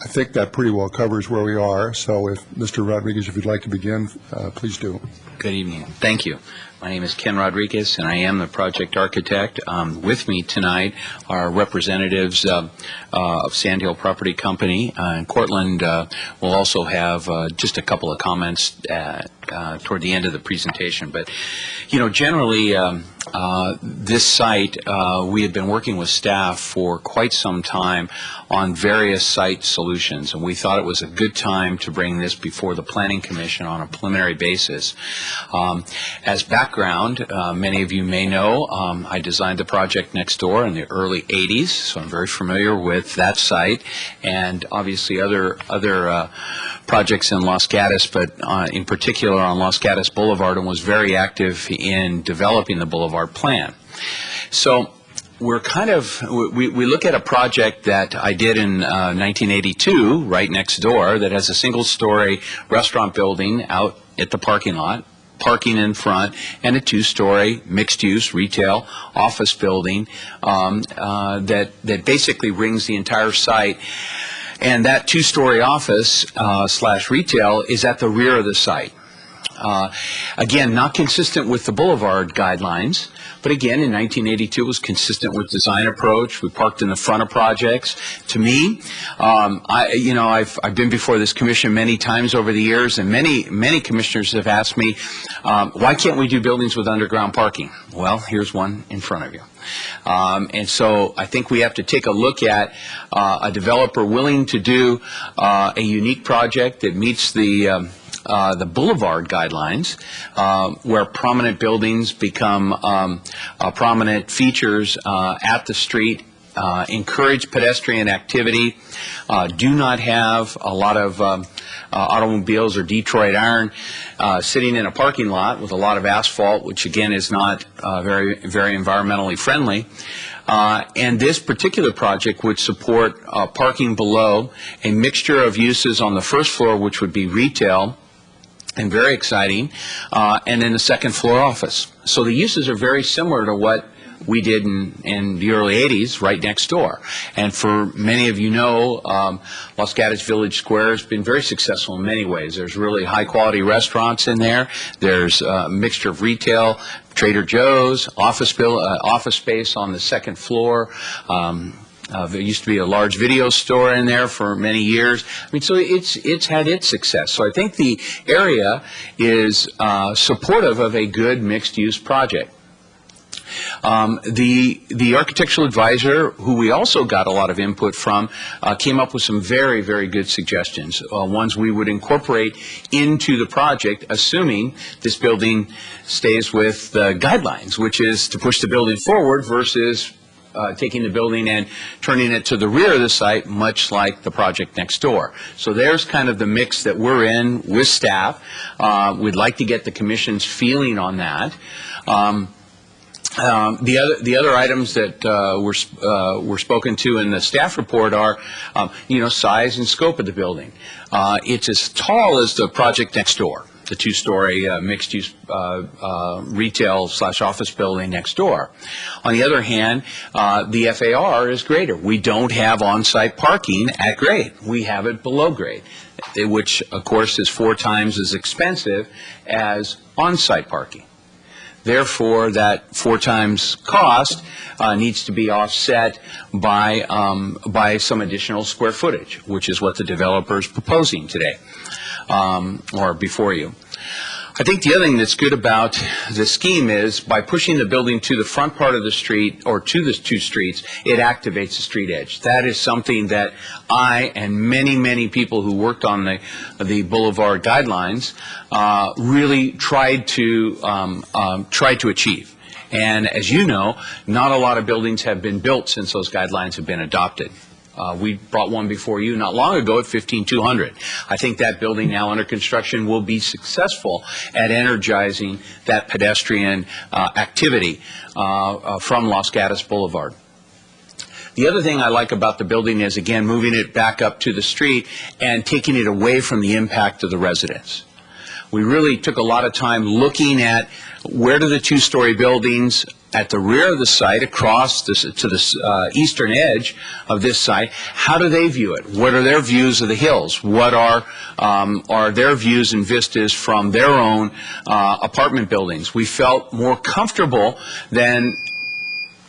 Speaker 5: I think that pretty well covers where we are. So if Mr. Rodriguez, if you'd like to begin, please do.
Speaker 14: Good evening. Thank you. My name is Ken Rodriguez, and I am the project architect. With me tonight are representatives of Sandhill Property Company. And Cortland will also have just a couple of comments toward the end of the presentation. But, generally, this site, we have been working with staff for quite some time on various site solutions, and we thought it was a good time to bring this before the Planning Commission on a preliminary basis. As background, many of you may know, I designed the project next door in the early 80s, so I'm very familiar with that site, and obviously other projects in Los Gatos, but in particular on Los Gatos Boulevard, and was very active in developing the Boulevard plan. So we're kind of, we look at a project that I did in 1982, right next door, that has a single-story restaurant building out at the parking lot, parking in front, and a two-story mixed-use retail office building that basically rings the entire site. And that two-story office slash retail is at the rear of the site. Again, not consistent with the Boulevard guidelines, but again, in 1982, it was consistent with design approach. We parked in the front of projects. To me, I've been before this commission many times over the years, and many commissioners have asked me, why can't we do buildings with underground parking? Well, here's one in front of you. And so I think we have to take a look at a developer willing to do a unique project that meets the Boulevard guidelines, where prominent buildings become prominent features at the street, encourage pedestrian activity, do not have a lot of automobiles or Detroit iron sitting in a parking lot with a lot of asphalt, which again is not very environmentally friendly. And this particular project would support parking below, a mixture of uses on the first floor, which would be retail, and very exciting, and then the second floor office. So the uses are very similar to what we did in the early 80s right next door. And for many of you know, Los Gatos Village Square has been very successful in many ways. There's really high quality restaurants in there. There's a mixture of retail, Trader Joe's, office space on the second floor. There used to be a large video store in there for many years. I mean, so it's had its success. So I think the area is supportive of a good mixed-use project. The architectural advisor, who we also got a lot of input from, came up with some very, very good suggestions, ones we would incorporate into the project, assuming this building stays with the guidelines, which is to push the building forward versus taking the building and turning it to the rear of the site, much like the project next door. So there's kind of the mix that we're in with staff. We'd like to get the commission's feeling on that. The other items that were spoken to in the staff report are, size and scope of the building. It's as tall as the project next door, the two-story mixed-use retail / office building next door. On the other hand, the FAR is greater. We don't have on-site parking at grade. We have it below grade, which, of course, is 4 times as expensive as on-site parking. Therefore, that 4 times cost needs to be offset by some additional square footage, which is what the developer is proposing today, or before you. I think the other thing that's good about the scheme is by pushing the building to the front part of the street or to the 2 streets, it activates the street edge. That is something that I and many, many people who worked on the Boulevard guidelines really tried to achieve. And as you know, not a lot of buildings have been built since those guidelines have been adopted. We brought one before you not long ago at 15200. I think that building now under construction will be successful at energizing that pedestrian activity from Los Gatos Boulevard. The other thing I like about the building is, again, moving it back up to the street and taking it away from the impact of the residents. We really took a lot of time looking at where do the 2-story buildings at the rear of the site across to the eastern edge of this site, how do they view it? What are their views of the hills? What are their views and vistas from their own apartment buildings? We felt more comfortable than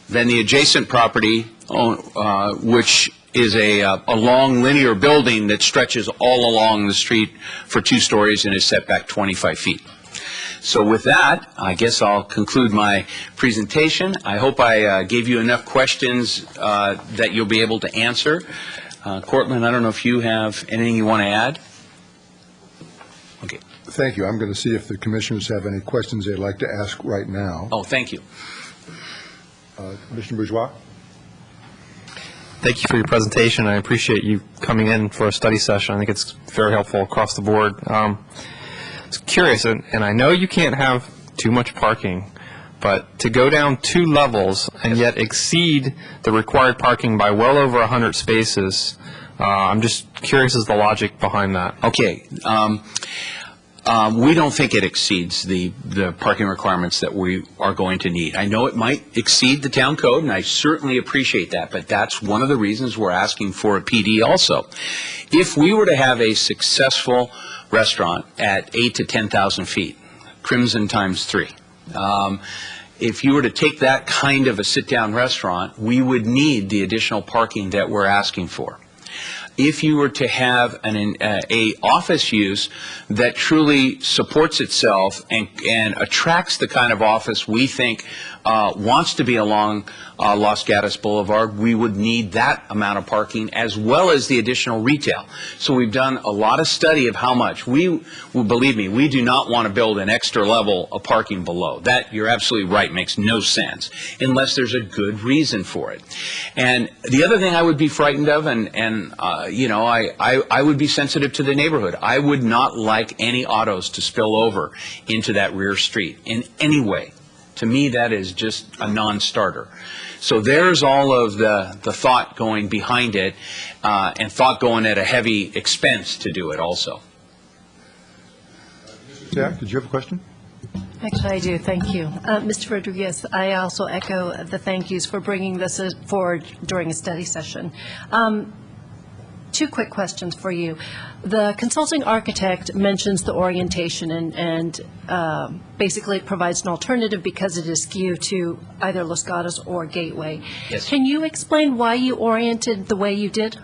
Speaker 14: the adjacent property, which is a long linear building that stretches all along the street for 2 stories and is set back 25 feet. So with that, I guess I'll conclude my presentation. I hope I gave you enough questions that you'll be able to answer. Cortland, I don't know if you have anything you want to add? Okay.
Speaker 5: Thank you. I'm going to see if the commissioners have any questions they'd like to ask right now.
Speaker 14: Oh, thank you.
Speaker 5: Commissioner Bourgeois?
Speaker 4: Thank you for your presentation. I appreciate you coming in for a study session. I think it's very helpful across the board. I was curious, and I know you can't have too much parking, but to go down 2 levels and yet exceed the required parking by well over 100 spaces, I'm just curious as the logic behind that.
Speaker 14: Okay. We don't think it exceeds the parking requirements that we are going to need. I know it might exceed the town code, and I certainly appreciate that, but that's one of the reasons we're asking for a PD also. If we were to have a successful restaurant at 8 to 10,000 feet, Crimson times 3, if you were to take that kind of a sit-down restaurant, we would need the additional parking that we're asking for. If you were to have a office use that truly supports itself and attracts the kind of office we think wants to be along Los Gatos Boulevard, we would need that amount of parking as well as the additional retail. So we've done a lot of study of how much. Believe me, we do not want to build an extra level of parking below. That, you're absolutely right, makes no sense unless there's a good reason for it. And the other thing I would be frightened of, I would be sensitive to the neighborhood. I would not like any autos to spill over into that rear street in any way. To me, that is just a non-starter. So there's all of the thought going behind it, and thought going at a heavy expense to do it also.
Speaker 5: Mr. Jack, did you have a question?
Speaker 10: Actually, I do. Thank you. Mr. Rodriguez, I also echo the thank yous for bringing this forward during a study session. 2 quick questions for you. The consulting architect mentions the orientation and basically it provides an alternative because it is skewed to either Los Gatos or Gateway.
Speaker 14: Yes.
Speaker 10: Can you explain why you oriented the way you did?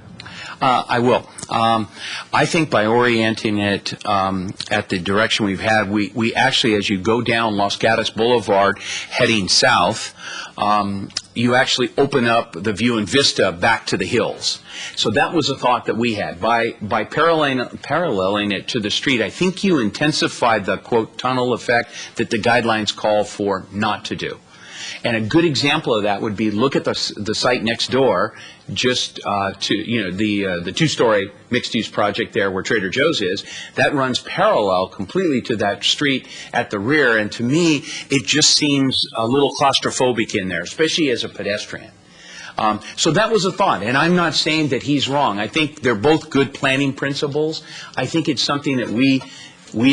Speaker 14: I will. I think by orienting it at the direction we've had, we actually, as you go down Los Gatos Boulevard heading south, you actually open up the view and vista back to the hills. So that was a thought that we had. By paralleling it to the street, I think you intensified the, quote, tunnel effect that the guidelines call for not to do. And a good example of that would be look at the site next door, just to the 2-story mixed-use project there where Trader Joe's is. That runs parallel completely to that street at the rear, and to me, it just seems a little claustrophobic in there, especially as a pedestrian. So that was a thought, and I'm not saying that he's wrong. I think they're both good planning principles. I think it's something that we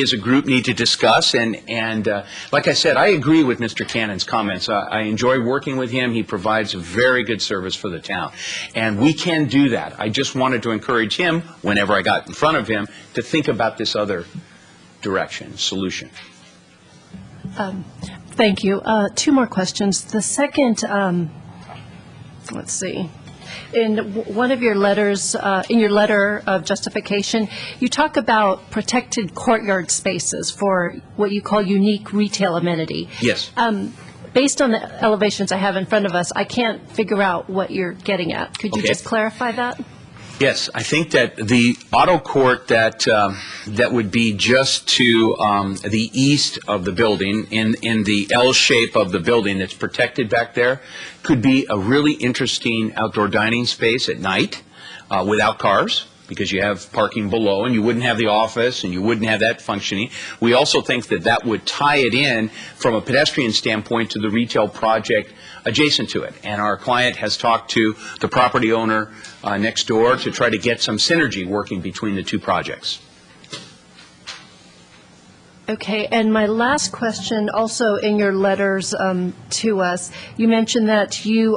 Speaker 14: as a group need to discuss, and like I said, I agree with Mr. Cannon's comments. I enjoy working with him. He provides a very good service for the town, and we can do that. I just wanted to encourage him, whenever I got in front of him, to think about this other direction, solution.
Speaker 10: Thank you. 2 more questions. The second, let's see. In one of your letters, in your letter of justification, you talk about protected courtyard spaces for what you call unique retail amenity.
Speaker 14: Yes.
Speaker 10: Based on the elevations I have in front of us, I can't figure out what you're getting at. Could you just clarify that?
Speaker 14: Yes, I think that the auto court that would be just to the east of the building, in the L shape of the building that's protected back there, could be a really interesting outdoor dining space at night without cars, because you have parking below and you wouldn't have the office and you wouldn't have that functioning. We also think that that would tie it in from a pedestrian standpoint to the retail project adjacent to it. And our client has talked to the property owner next door to try to get some synergy working between the 2 projects.
Speaker 10: Okay, and my last question, also in your letters to us, you mentioned that you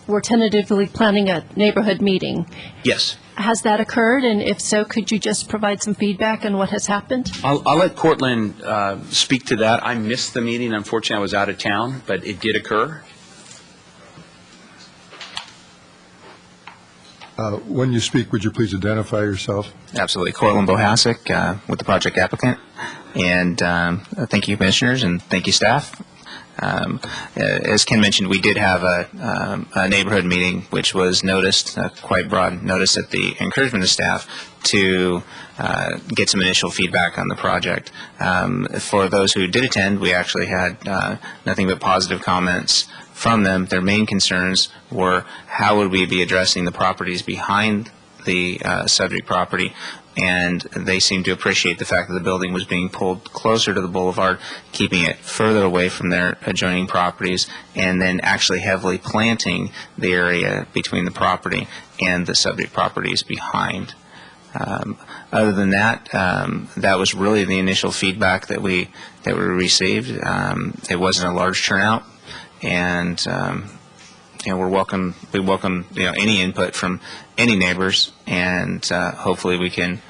Speaker 10: were tentatively planning a neighborhood meeting.
Speaker 14: Yes.
Speaker 10: Has that occurred? And if so, could you just provide some feedback on what has happened?
Speaker 14: I'll let Cortland speak to that. I missed the meeting. Unfortunately, I was out of town, but it did occur.
Speaker 5: When you speak, would you please identify yourself?
Speaker 15: Absolutely. Cortland Bohasic with the project applicant. And thank you, commissioners, and thank you, staff. As Ken mentioned, we did have a neighborhood meeting, which was noticed, quite broad notice at the encouragement of staff to get some initial feedback on the project. For those who did attend, we actually had nothing but positive comments from them. Their main concerns were how would we be addressing the properties behind the subject property and they seemed to appreciate the fact that the building was being pulled closer to the boulevard, keeping it further away from their adjoining properties, and then actually heavily planting the area between the property and the subject properties behind. Other than that, that was really the initial feedback that we received. It wasn't a large turnout, and we welcome any input from any neighbors, and hopefully we can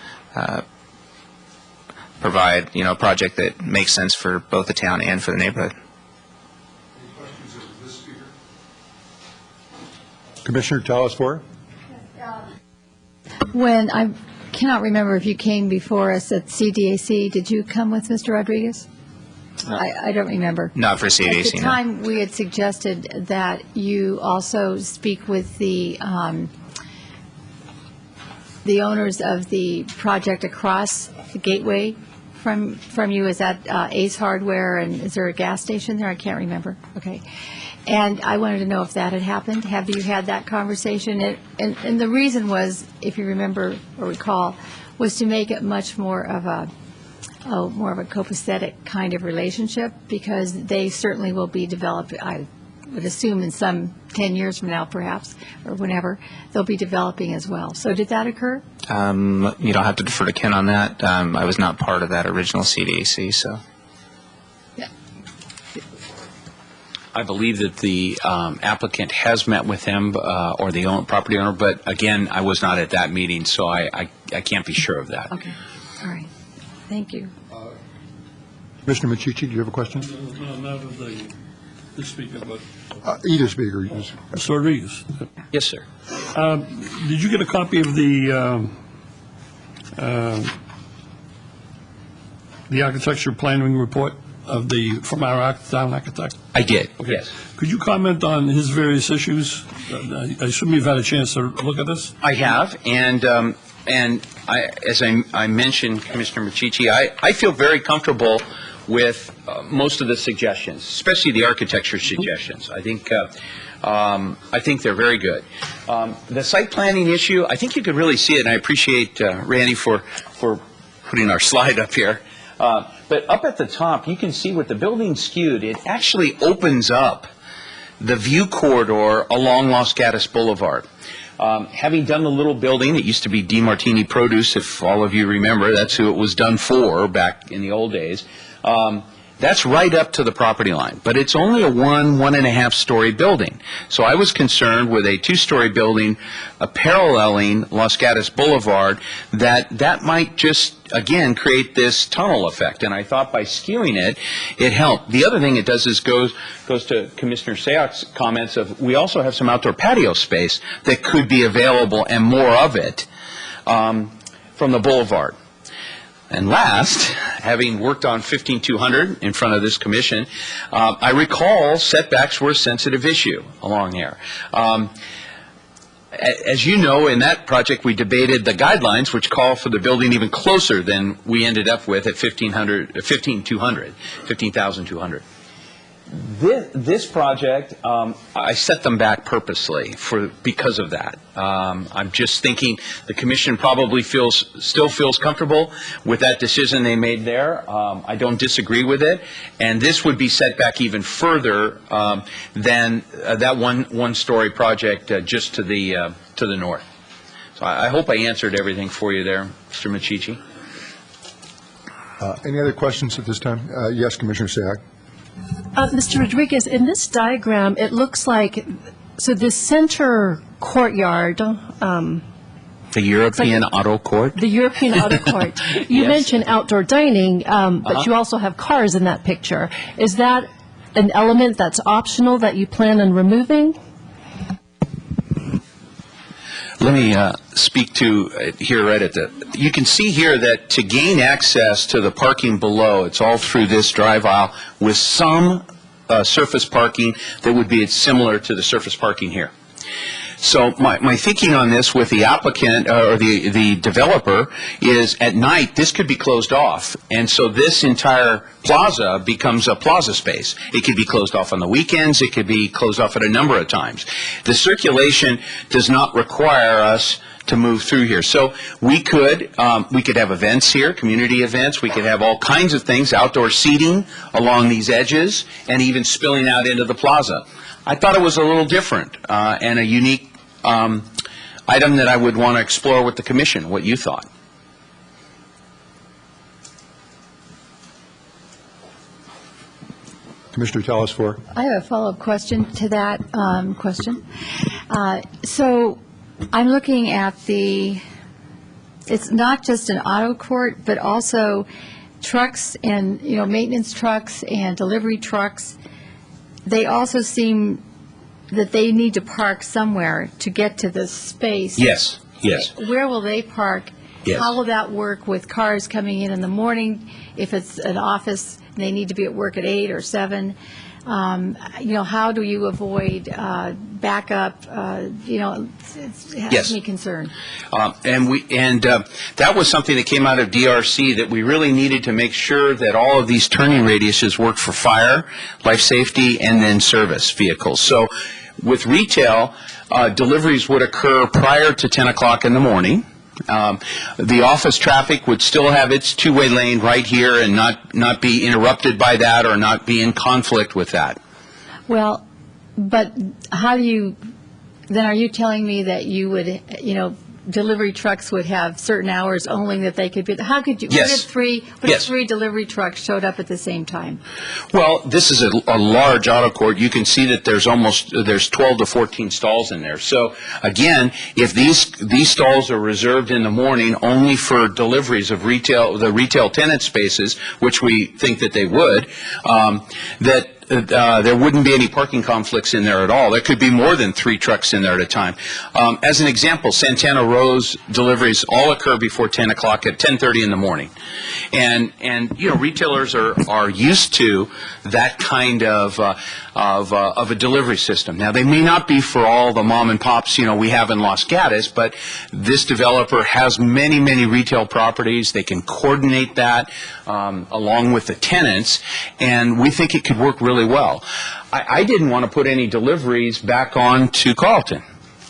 Speaker 15: provide a project that makes sense for both the town and for the neighborhood.
Speaker 5: Any questions of this speaker? Commissioner Talasvora?
Speaker 8: When I cannot remember if you came before us at CDAC, did you come with Mr. Rodriguez? I don't remember.
Speaker 15: Not for CDAC,
Speaker 8: At the
Speaker 15: no.
Speaker 8: time, we had suggested that you also speak with the owners of the project across the gateway from you. Is that Ace Hardware, and is there a gas station there? I can't remember. Okay. And I wanted to know if that had happened. Have you had that conversation? And the reason was, if you remember or recall, was to make it much more of a copacetic kind of relationship, because they certainly will be developed, I would assume in some 10 years from now perhaps, or whenever, they'll be developing as well. So did that occur?
Speaker 15: You'll have to defer to Ken on that. I was not part of that original CDAC, so.
Speaker 14: I believe that the applicant has met with them or the property owner, but again, I was not at that meeting, so I can't be sure of that.
Speaker 8: Okay, all right. Thank you.
Speaker 5: Commissioner Machici, do you have a question?
Speaker 6: No, not of the speaker, but
Speaker 5: Either speaker.
Speaker 6: Mr. Rodriguez.
Speaker 14: Yes, sir.
Speaker 6: Did you get a copy of the architecture planning report from our town architect?
Speaker 14: I did,
Speaker 6: Okay.
Speaker 14: yes.
Speaker 6: Could you comment on his various issues? I assume you've had a chance to look at this?
Speaker 14: I have, and as I mentioned, Commissioner Machici, I feel very comfortable with most of the suggestions, especially the architecture suggestions. I think they're very good. The site planning issue, I think you could really see it, and I appreciate Randy for putting our slide up here. But up at the top, you can see with the building skewed, it actually opens up the view corridor along Los Gatos Boulevard. Having done the little building, it used to be DeMartini Produce, if all of you remember, that's who it was done for back in the old days. That's right up to the property line, but it's only a 1.5 story building. So I was concerned with a 2-story building paralleling Los Gatos Boulevard that might just, again, create this tunnel effect. And I thought by skewing it, it helped. The other thing it does is goes to Commissioner Sayak's comments of, we also have some outdoor patio space that could be available, and more of it, from the boulevard. And last, having worked on 15200 in front of this commission, I recall setbacks were a sensitive issue along here. As you know, in that project, we debated the guidelines, which call for the building even closer than we ended up with at 15,200. This project, I set them back purposely because of that. I'm just thinking the commission probably still feels comfortable with that decision they made there. I don't disagree with it, and this would be set back even further than that one-story project just to the north. So I hope I answered everything for you there, Mr. Machici.
Speaker 5: Any other questions at this time? Yes, Commissioner Sayak.
Speaker 10: Mr. Rodriguez, in this diagram, it looks like, so this center courtyard,
Speaker 14: The European Auto Court?
Speaker 10: the European Auto Court, you
Speaker 14: Yes.
Speaker 10: mentioned outdoor dining, but you also have cars in that picture. Is that an element that's optional that you plan on removing?
Speaker 14: Let me speak to here right at you can see here that to gain access to the parking below, it's all through this drive aisle with some surface parking that would be similar to the surface parking here. So my thinking on this with the applicant or the developer is at night, this could be closed off. And so this entire plaza becomes a plaza space. It could be closed off on the weekends. It could be closed off at a number of times. The circulation does not require us to move through here. So we could have events here, community events. We could have all kinds of things, outdoor seating along these edges, and even spilling out into the plaza. I thought it was a little different and a unique item that I would want to explore with the commission. What you thought?
Speaker 5: Commissioner Telesfor.
Speaker 8: I have a follow-up question to that question. So I'm looking at it's not just an auto court, but also trucks and, maintenance trucks and delivery trucks. They also seem that they need to park somewhere to get to the space.
Speaker 14: Yes, yes.
Speaker 8: Where will they park?
Speaker 14: Yes.
Speaker 8: How will that work with cars coming in the morning? If it's an office, they need to be at work at 8 or 7. How do you avoid backup? It has me concerned.
Speaker 14: And that was something that came out of DRC, that we really needed to make sure that all of these turning radiuses work for fire, life safety, and then service vehicles. So with retail, deliveries would occur prior to 10 o'clock in the morning. The office traffic would still have its two-way lane right here and not be interrupted by that or not be in conflict with that.
Speaker 8: Well, but how do you, then are you telling me that you would, delivery trucks would have certain hours only that they could be, how could you,
Speaker 14: Yes.
Speaker 8: what if three delivery trucks showed up at the same time?
Speaker 14: Well, this is a large auto court. You can see that there's 12 to 14 stalls in there. So again, if these stalls are reserved in the morning only for deliveries of the retail tenant spaces, which we think that they would, there wouldn't be any parking conflicts in there at all. There could be more than 3 trucks in there at a time. As an example, Santana Rose deliveries all occur before 10 o'clock at 10:30 in the morning. And retailers are used to that kind of a delivery system. Now, they may not be for all the mom and pops, we have in Los Gatos, but this developer has many, many retail properties. They can coordinate that along with the tenants, and we think it could work really well. I didn't want to put any deliveries back on to Carlton.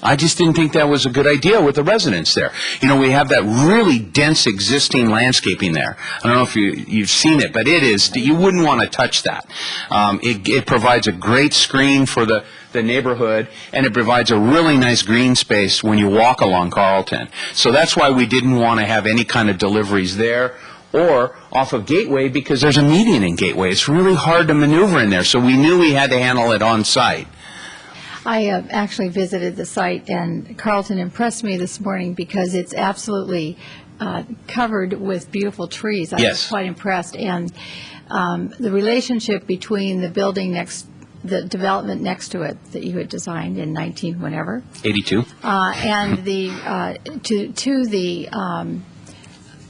Speaker 14: I just didn't think that was a good idea with the residents there. We have that really dense existing landscaping there. I don't know if you've seen it, but you wouldn't want to touch that. It provides a great screen for the neighborhood, and it provides a really nice green space when you walk along Carlton. So that's why we didn't want to have any kind of deliveries there or off of Gateway, because there's a median in Gateway. It's really hard to maneuver in there, so we knew we had to handle it on site.
Speaker 8: I actually visited the site, and Carlton impressed me this morning because it's absolutely covered with beautiful trees. I was quite impressed. And the relationship between the building the development next to it that you had designed in
Speaker 14: 82.
Speaker 8: And to the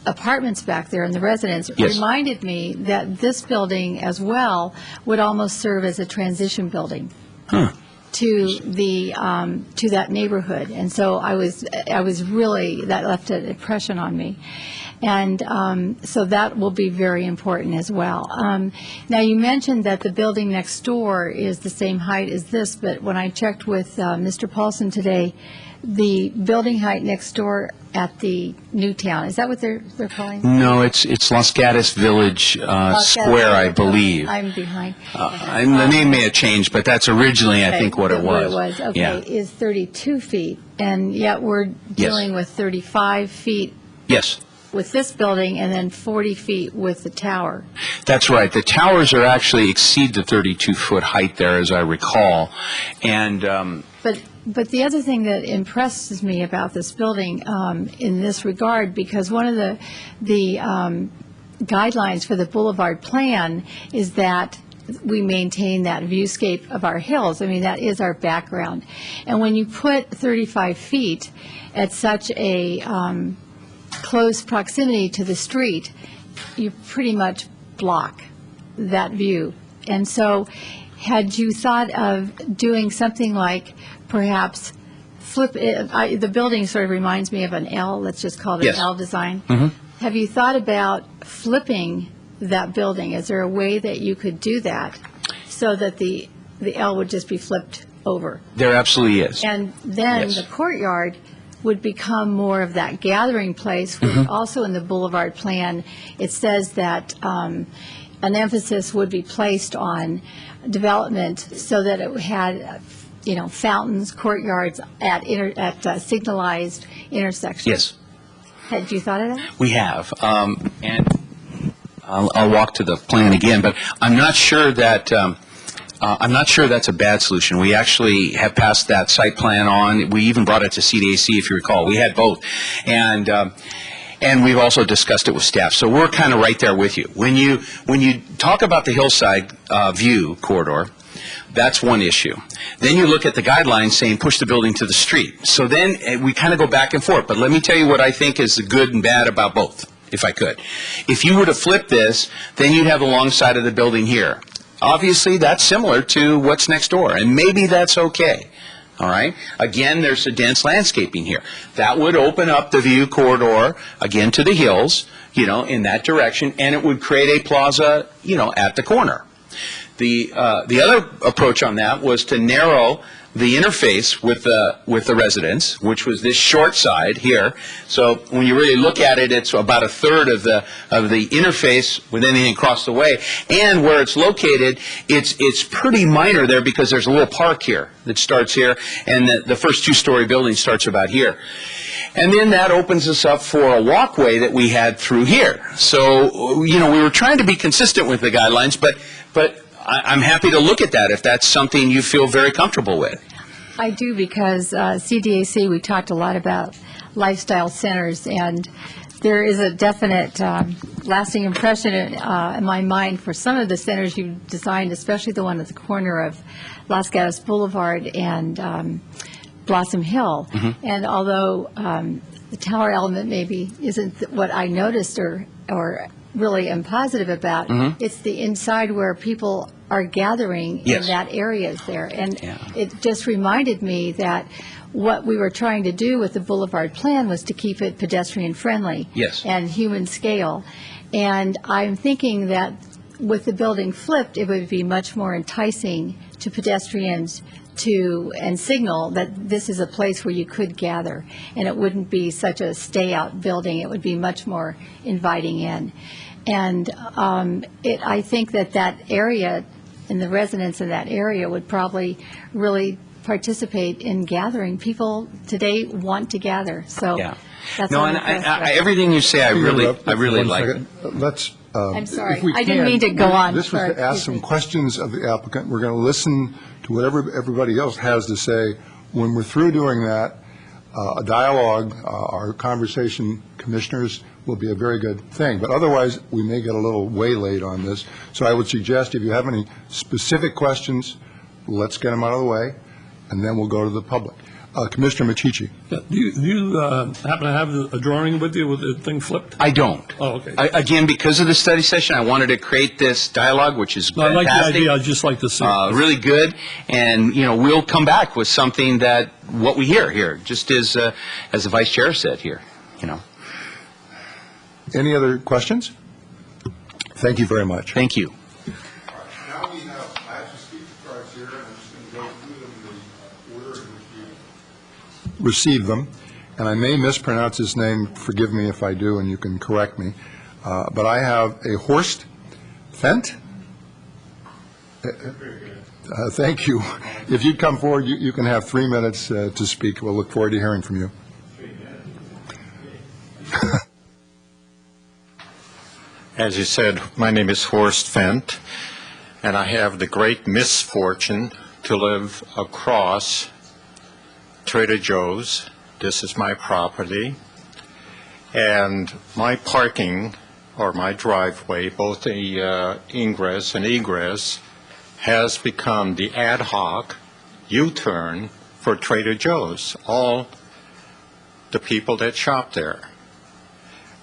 Speaker 8: apartments back there and the residents reminded me that this building as well would almost serve as a transition building. To that neighborhood, and so I was really, that left an impression on me, and so that will be very important as well. Now, you mentioned that the building next door is the same height as this, but when I checked with Mr. Paulson today, the building height next door at the Newtown, is that what they're calling it?
Speaker 14: No, it's Los Gatos Village Square, I believe.
Speaker 8: I'm behind.
Speaker 14: The name may have changed, but that's originally, I think, what it was.
Speaker 8: Okay,
Speaker 14: Yeah.
Speaker 8: is 32 feet, and yet we're dealing with 35 feet
Speaker 14: Yes.
Speaker 8: with this building, and then 40 feet with the tower.
Speaker 14: That's right. The towers actually exceed the 32-foot height there, as I recall. And
Speaker 8: But the other thing that impresses me about this building in this regard, because one of the guidelines for the Boulevard Plan is that we maintain that viewscape of our hills. I mean, that is our background. And when you put 35 feet at such a close proximity to the street, you pretty much block that view. And so had you thought of doing something like perhaps flip it, the building sort of reminds me of an L, let's just call it
Speaker 14: Yes.
Speaker 8: an L design.
Speaker 14: Mhm.
Speaker 8: Have you thought about flipping that building? Is there a way that you could do that so that the L would just be flipped over?
Speaker 14: There absolutely is.
Speaker 8: And then
Speaker 14: Yes.
Speaker 8: the courtyard would become more of that gathering place.
Speaker 14: Mhm.
Speaker 8: Also in the Boulevard plan, it says that an emphasis would be placed on development so that it had, fountains, courtyards at signalized intersections.
Speaker 14: Yes.
Speaker 8: Had you thought of that?
Speaker 14: We have, and I'll walk to the plan again, but I'm not sure that, that's a bad solution. We actually have passed that site plan on. We even brought it to CDAC, if you recall. We had both. And we've also discussed it with staff. So we're kind of right there with you. When you talk about the hillside view corridor, that's one issue. Then you look at the guidelines saying push the building to the street. So then we kind of go back and forth. But let me tell you what I think is the good and bad about both, if I could. If you were to flip this, then you'd have the long side of the building here. Obviously, that's similar to what's next door, and maybe that's okay. All right? Again, there's a dense landscaping here. That would open up the view corridor, again, to the hills, in that direction, and it would create a plaza, at the corner. The other approach on that was to narrow the interface with the residents, which was this short side here. So when you really look at it, it's about a third of the interface with anything across the way. And where it's located, it's pretty minor there because there's a little park here that starts here, and the first two-story building starts about here. And then that opens us up for a walkway that we had through here. So, we were trying to be consistent with the guidelines, but I'm happy to look at that if that's something you feel very comfortable with.
Speaker 8: I do, because CDAC, we talked a lot about lifestyle centers, and there is a definite lasting impression in my mind for some of the centers you've designed, especially the one at the corner of Los Gatos Boulevard and Blossom Hill.
Speaker 14: Mm-hmm.
Speaker 8: And although the tower element maybe isn't what I noticed or really am positive about,
Speaker 14: Mhm.
Speaker 8: it's the inside where people are gathering
Speaker 14: Yes.
Speaker 8: in that area is there. And it just reminded me that what we were trying to do with the Boulevard plan was to keep it pedestrian-friendly.
Speaker 14: Yes.
Speaker 8: And human scale. And I'm thinking that with the building flipped, it would be much more enticing to pedestrians and signal that this is a place where you could gather, and it wouldn't be such a stay-out building. It would be much more inviting in. And I think that area and the residents in that area would probably really participate in gathering. People today want to gather, so
Speaker 14: Yeah.
Speaker 8: that's
Speaker 14: No,
Speaker 8: all
Speaker 14: and
Speaker 8: I'm impressed with.
Speaker 14: everything you say, I really
Speaker 5: One
Speaker 14: like.
Speaker 5: second. Let's,
Speaker 8: I'm sorry.
Speaker 5: if we
Speaker 8: I didn't
Speaker 5: can,
Speaker 8: mean to go on.
Speaker 5: This was
Speaker 8: Sorry,
Speaker 5: to ask
Speaker 8: excuse
Speaker 5: some
Speaker 8: me.
Speaker 5: questions of the applicant. We're going to listen to whatever everybody else has to say. When we're through doing that, a dialogue, our conversation, commissioners, will be a very good thing. But otherwise, we may get a little waylaid on this. So I would suggest if you have any specific questions, let's get them out of the way, and then we'll go to the public. Commissioner Machici.
Speaker 6: Do you happen to have a drawing with you with the thing flipped?
Speaker 14: I don't.
Speaker 6: Oh, okay.
Speaker 14: Again, because of the study session, I wanted to create this dialogue, which is
Speaker 6: No, I like the
Speaker 14: fantastic.
Speaker 6: idea, I'd just like to see it.
Speaker 14: Really good, and, we'll come back with something what we hear here, just as the Vice Chair said here,
Speaker 5: Any other questions? Thank you very much.
Speaker 14: Thank you.
Speaker 5: Now we have, I have some speaker cards here, and I'm just going to go through them in the order in which you received them. And I may mispronounce his name, forgive me if I do, and you can correct me. But I have a Horst Fent. Thank you. If you'd come forward, you can have 3 minutes to speak. We'll look forward to hearing from you.
Speaker 16: As you said, my name is Horst Fent, and I have the great misfortune to live across Trader Joe's. This is my property, and my parking, or my driveway, both the ingress and egress, has become the ad hoc U-turn for Trader Joe's, all the people that shop there.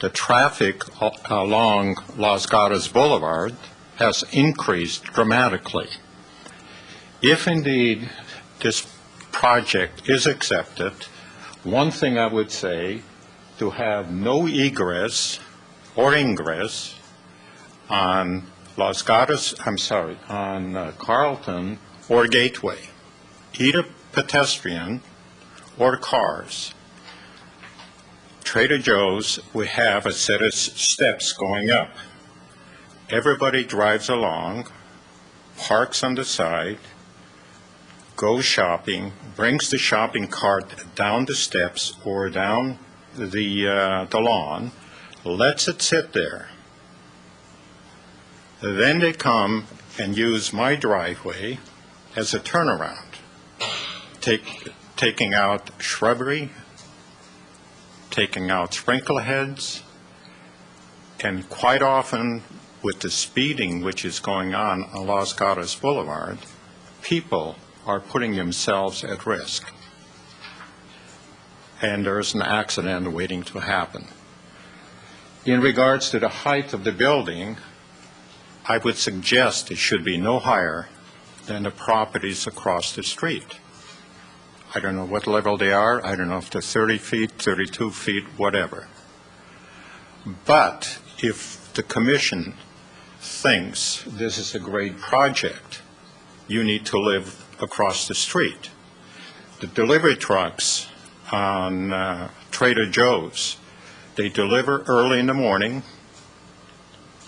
Speaker 16: The traffic along Los Gatos Boulevard has increased dramatically. If indeed this project is accepted, one thing I would say, to have no egress or ingress on on Carlton or Gateway, either pedestrian or cars. Trader Joe's, we have a set of steps going up. Everybody drives along, parks on the side, goes shopping, brings the shopping cart down the steps or down the lawn, lets it sit there. Then they come and use my driveway as a turnaround, taking out shrubbery, taking out sprinkler heads, and quite often with the speeding which is going on Los Gatos Boulevard, people are putting themselves at risk. And there's an accident waiting to happen. In regards to the height of the building, I would suggest it should be no higher than the properties across the street. I don't know what level they are. I don't know if they're 30 feet, 32 feet, whatever. But if the commission thinks this is a great project, you need to live across the street. The delivery trucks on Trader Joe's, they deliver early in the morning,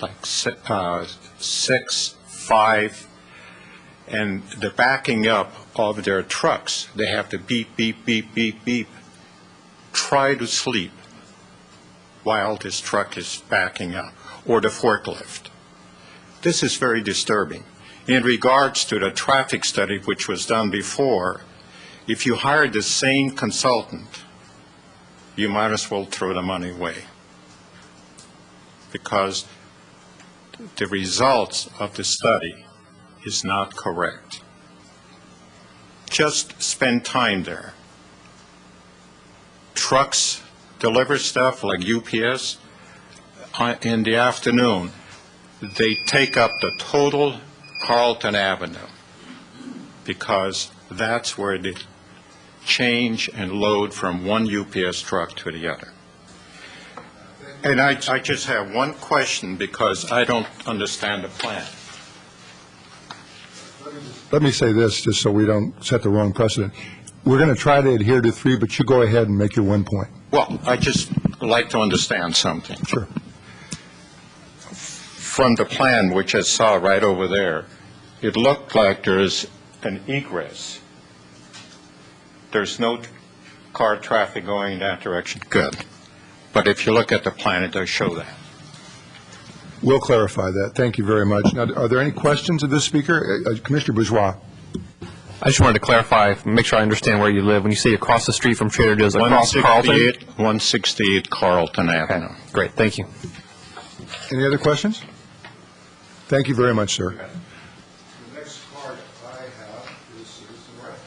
Speaker 16: like 6, 5, and the backing up of their trucks, they have to beep, beep, beep, beep, beep. Try to sleep while this truck is backing up, or the forklift. This is very disturbing. In regards to the traffic study which was done before, if you hire the same consultant, you might as well throw the money away, because the results of the study is not correct. Just spend time there. Trucks deliver stuff like UPS in the afternoon. They take up the total Carlton Avenue because that's where they change and load from one UPS truck to the other. And I just have one question because I don't understand the plan.
Speaker 5: Let me say this, just so we don't set the wrong precedent. We're going to try to adhere to 3, but you go ahead and make your 1 point.
Speaker 16: Well, I just like to understand something.
Speaker 5: Sure.
Speaker 16: From the plan, which I saw right over there, it looked like there's an egress. There's no car traffic going in that direction. Good. But if you look at the plan, it does show that.
Speaker 5: We'll clarify that. Thank you very much. Now, are there any questions of this speaker? Commissioner Bourgeois.
Speaker 4: I just wanted to clarify, make sure I understand where you live. When you say across the street from Trader Joe's, across Carlton?
Speaker 16: 168 Carlton Avenue.
Speaker 4: Okay. Great, thank you.
Speaker 5: Any other questions? Thank you very much, sir.
Speaker 16: The next card I have is Citizen Rep.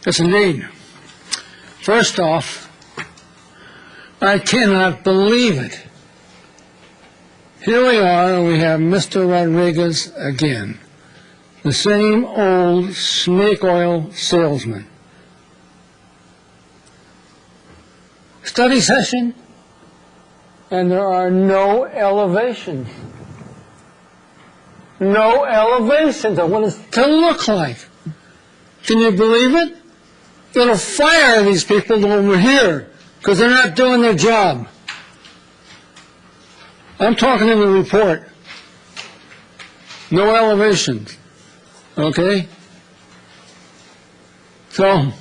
Speaker 7: Yes, indeed. First off, I cannot believe it. Here we are, we have Mr. Rodriguez again, the same old snake oil salesman. Study session, and there are no elevations. No elevations of what it's to look like. Can you believe it? Going to fire these people over here because they're not doing their job. I'm talking in the report. No elevations. Okay? So,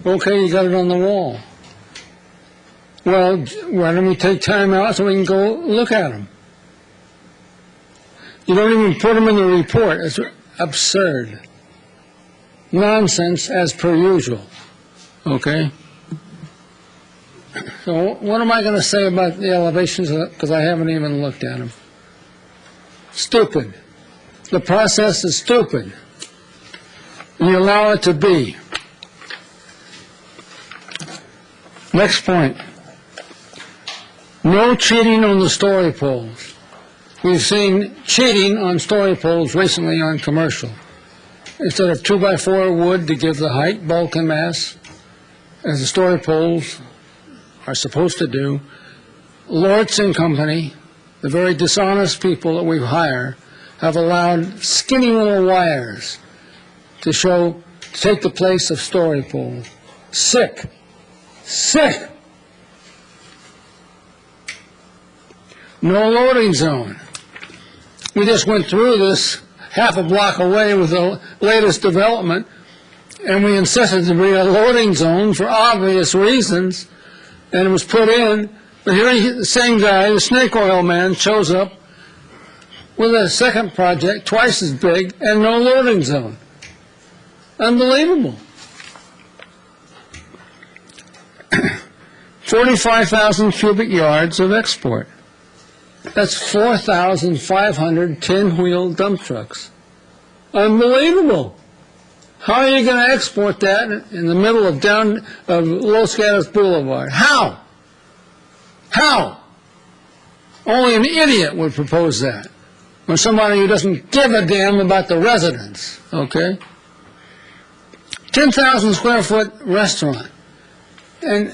Speaker 7: okay, you got it on the wall. Well, why don't we take time out so we can go look at them? You don't even put them in the report. It's absurd. Nonsense as per usual. Okay? So what am I going to say about the elevations? Because I haven't even looked at them. stupid. The process is stupid. And you allow it to be. Next point. No cheating on the story poles. We've seen cheating on story poles recently on commercial. Instead of 2x4 wood to give the height, bulk, and mass, as the story poles are supposed to do, Lortz and Company, the very dishonest people that we hire, have allowed skinny little wires to take the place of story poles. Sick. Sick. No loading zone. We just went through this half a block away with the latest development, and we insisted to be a loading zone for obvious reasons, and it was put in. But here the same guy, the snake oil man, shows up with a second project twice as big and no loading zone. Unbelievable. 45,000 cubic yards of export. That's 4,500 10-wheel dump trucks. Unbelievable. How are you going to export that in the middle of Los Gatos Boulevard? How? How? Only an idiot would propose that. Or somebody who doesn't give a damn about the residents, okay? 10,000 square foot restaurant. And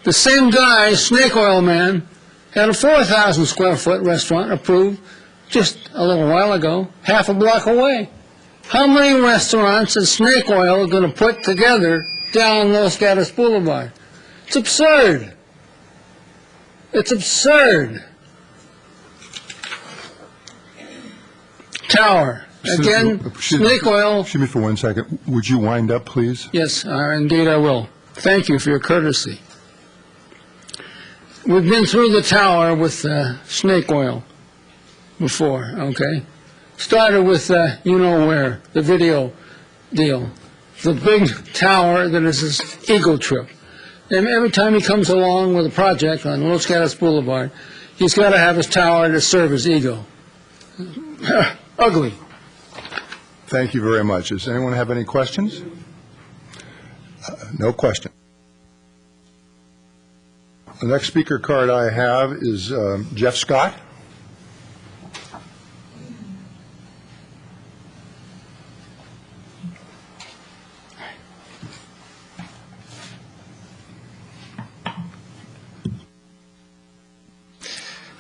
Speaker 7: the same guy, snake oil man, had a 4,000 square foot restaurant approved just a little while ago, half a block away. How many restaurants is snake oil going to put together down Los Gatos Boulevard? It's absurd. It's absurd. Tower. Again, snake oil.
Speaker 5: Excuse me for 1 second. Would you wind up, please?
Speaker 7: Yes, indeed I will. Thank you for your courtesy. We've been through the tower with snake oil before, okay? Started with you-know-where, the video deal. The big tower that is his ego trip. And every time he comes along with a project on Los Gatos Boulevard, he's got to have his tower to serve his ego. Ugly.
Speaker 5: Thank you very much. Does anyone have any questions? No question. The next speaker card I have is Jeff Scott.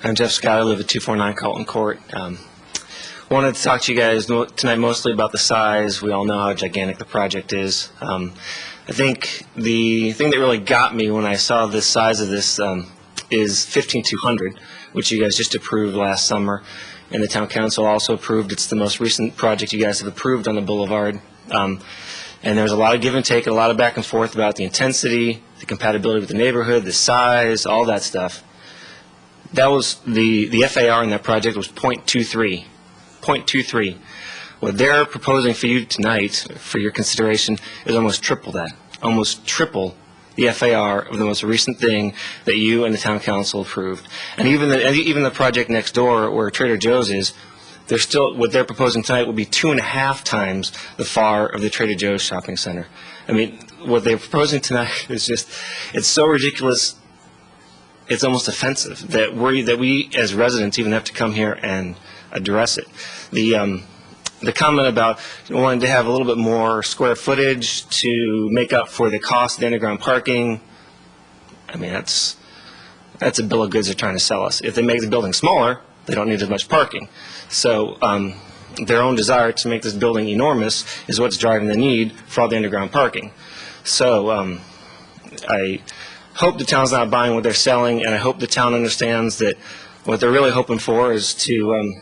Speaker 17: I'm Jeff Scott. I live at 249 Carlton Court. Wanted to talk to you guys tonight mostly about the size. We all know how gigantic the project is. I think the thing that really got me when I saw the size of this is 15,200, which you guys just approved last summer, and the town council also approved. It's the most recent project you guys have approved on the boulevard. And there's a lot of give and take, and a lot of back and forth about the intensity, the compatibility with the neighborhood, the size, all that stuff. That was the FAR in that project was 0.23. 0.23. What they're proposing for you tonight, for your consideration, is almost triple that. Almost triple the FAR of the most recent thing that you and the town council approved. And even the project next door where Trader Joe's is, they're still, what they're proposing tonight will be 2.5 times the FAR of the Trader Joe's shopping center. I mean, what they're proposing tonight is just, it's so ridiculous. It's almost offensive that we as residents even have to come here and address it. The comment about wanting to have a little bit more square footage to make up for the cost of the underground parking, I mean, that's a bill of goods they're trying to sell us. If they make the building smaller, they don't need as much parking. So their own desire to make this building enormous is what's driving the need for all the underground parking. So I hope the town's not buying what they're selling, and I hope the town understands that what they're really hoping for is to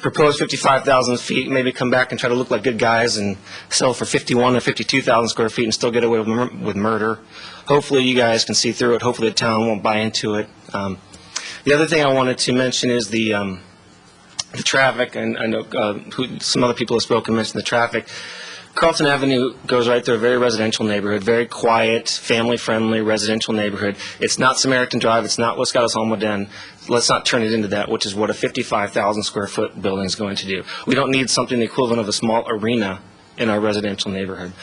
Speaker 17: propose 55,000 feet, maybe come back and try to look like good guys and sell for 51 or 52,000 square feet and still get away with murder. Hopefully you guys can see through it. Hopefully the town won't buy into it. The other thing I wanted to mention is the traffic, and I know some other people have spoken and mentioned the traffic. Carlton Avenue goes right through a very residential neighborhood, very quiet, family-friendly residential neighborhood. It's not Samaritan Drive, it's not Los Gatos Almaden. Let's not turn it into that, which is what a 55,000 square foot building is going to do. We don't need something the equivalent of a small arena in our residential neighborhood.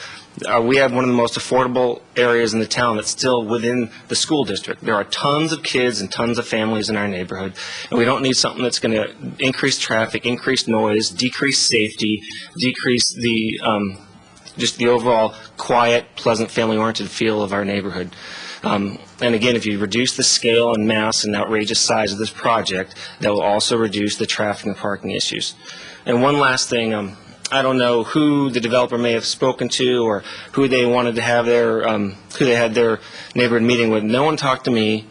Speaker 17: We have one of the most affordable areas in the town that's still within the school district. There are tons of kids and tons of families in our neighborhood, and we don't need something that's going to increase traffic, increase noise, decrease safety, decrease the just the overall quiet, pleasant, family-oriented feel of our neighborhood. And again, if you reduce the scale and mass and outrageous size of this project, that will also reduce the traffic and parking issues. And one last thing, I don't know who the developer may have spoken to or who they wanted to have their, who they had their neighborhood meeting with. No one talked to me.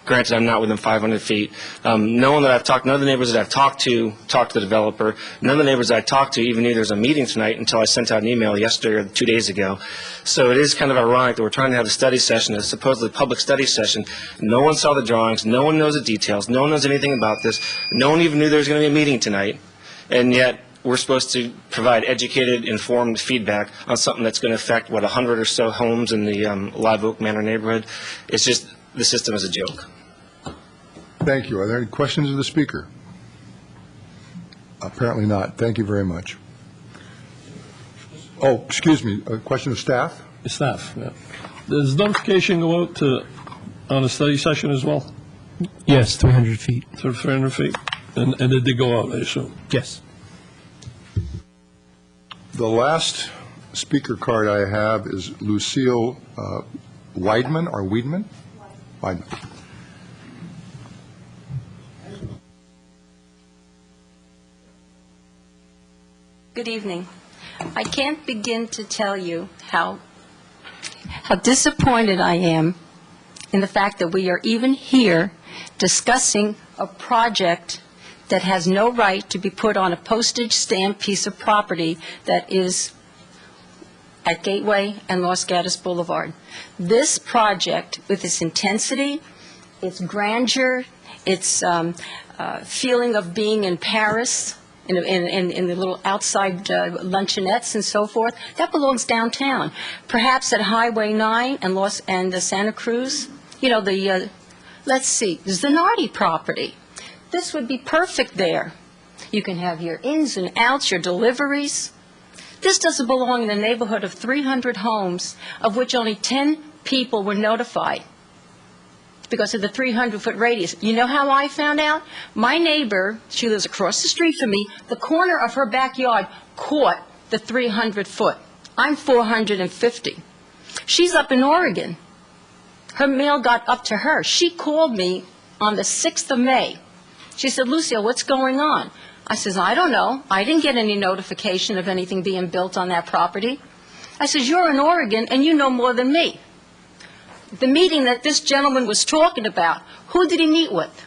Speaker 17: Granted, I'm not within 500 feet. No one that I've talked, none of the neighbors that I've talked to the developer. None of the neighbors that I talked to even knew there was a meeting tonight until I sent out an email yesterday or 2 days ago. So it is kind of ironic that we're trying to have a study session, a supposedly public study session. No one saw the drawings. No one knows the details. No one knows anything about this. No one even knew there was going to be a meeting tonight. And yet, we're supposed to provide educated, informed feedback on something that's going to affect, 100 or so homes in the Live Oak Manor neighborhood. It's just, the system is a joke.
Speaker 5: Thank you. Are there any questions of the speaker? Apparently not. Thank you very much. Oh, excuse me, a question of staff?
Speaker 6: Staff, yeah. Does notification go out on a study session as well?
Speaker 13: Yes, 300 feet.
Speaker 6: So 300 feet? And did they go out, I assume?
Speaker 13: Yes.
Speaker 5: The last speaker card I have is Lucille Weidman or Weidman? Weidman.
Speaker 18: Good evening. I can't begin to tell you how disappointed I am in the fact that we are even here discussing a project that has no right to be put on a postage stamp piece of property that is at Gateway and Los Gatos Boulevard. This project, with its intensity, its grandeur, its feeling of being in Paris, in the little outside luncheonettes and so forth, that belongs downtown. Perhaps at Highway 9 and the Santa Cruz, you know, let's see, the Zanardi property. This would be perfect there. You can have your ins and outs, your deliveries. This doesn't belong in a neighborhood of 300 homes, of which only 10 people were notified because of the 300-foot radius. You know how I found out? My neighbor, she lives across the street from me, the corner of her backyard caught the 300-foot. I'm 450. She's up in Oregon. Her mail got up to her. She called me on the 6th of May. She said, Lucille, what's going on? I says, I don't know. I didn't get any notification of anything being built on that property. I says, you're in Oregon and you know more than me. The meeting that this gentleman was talking about, who did he meet with?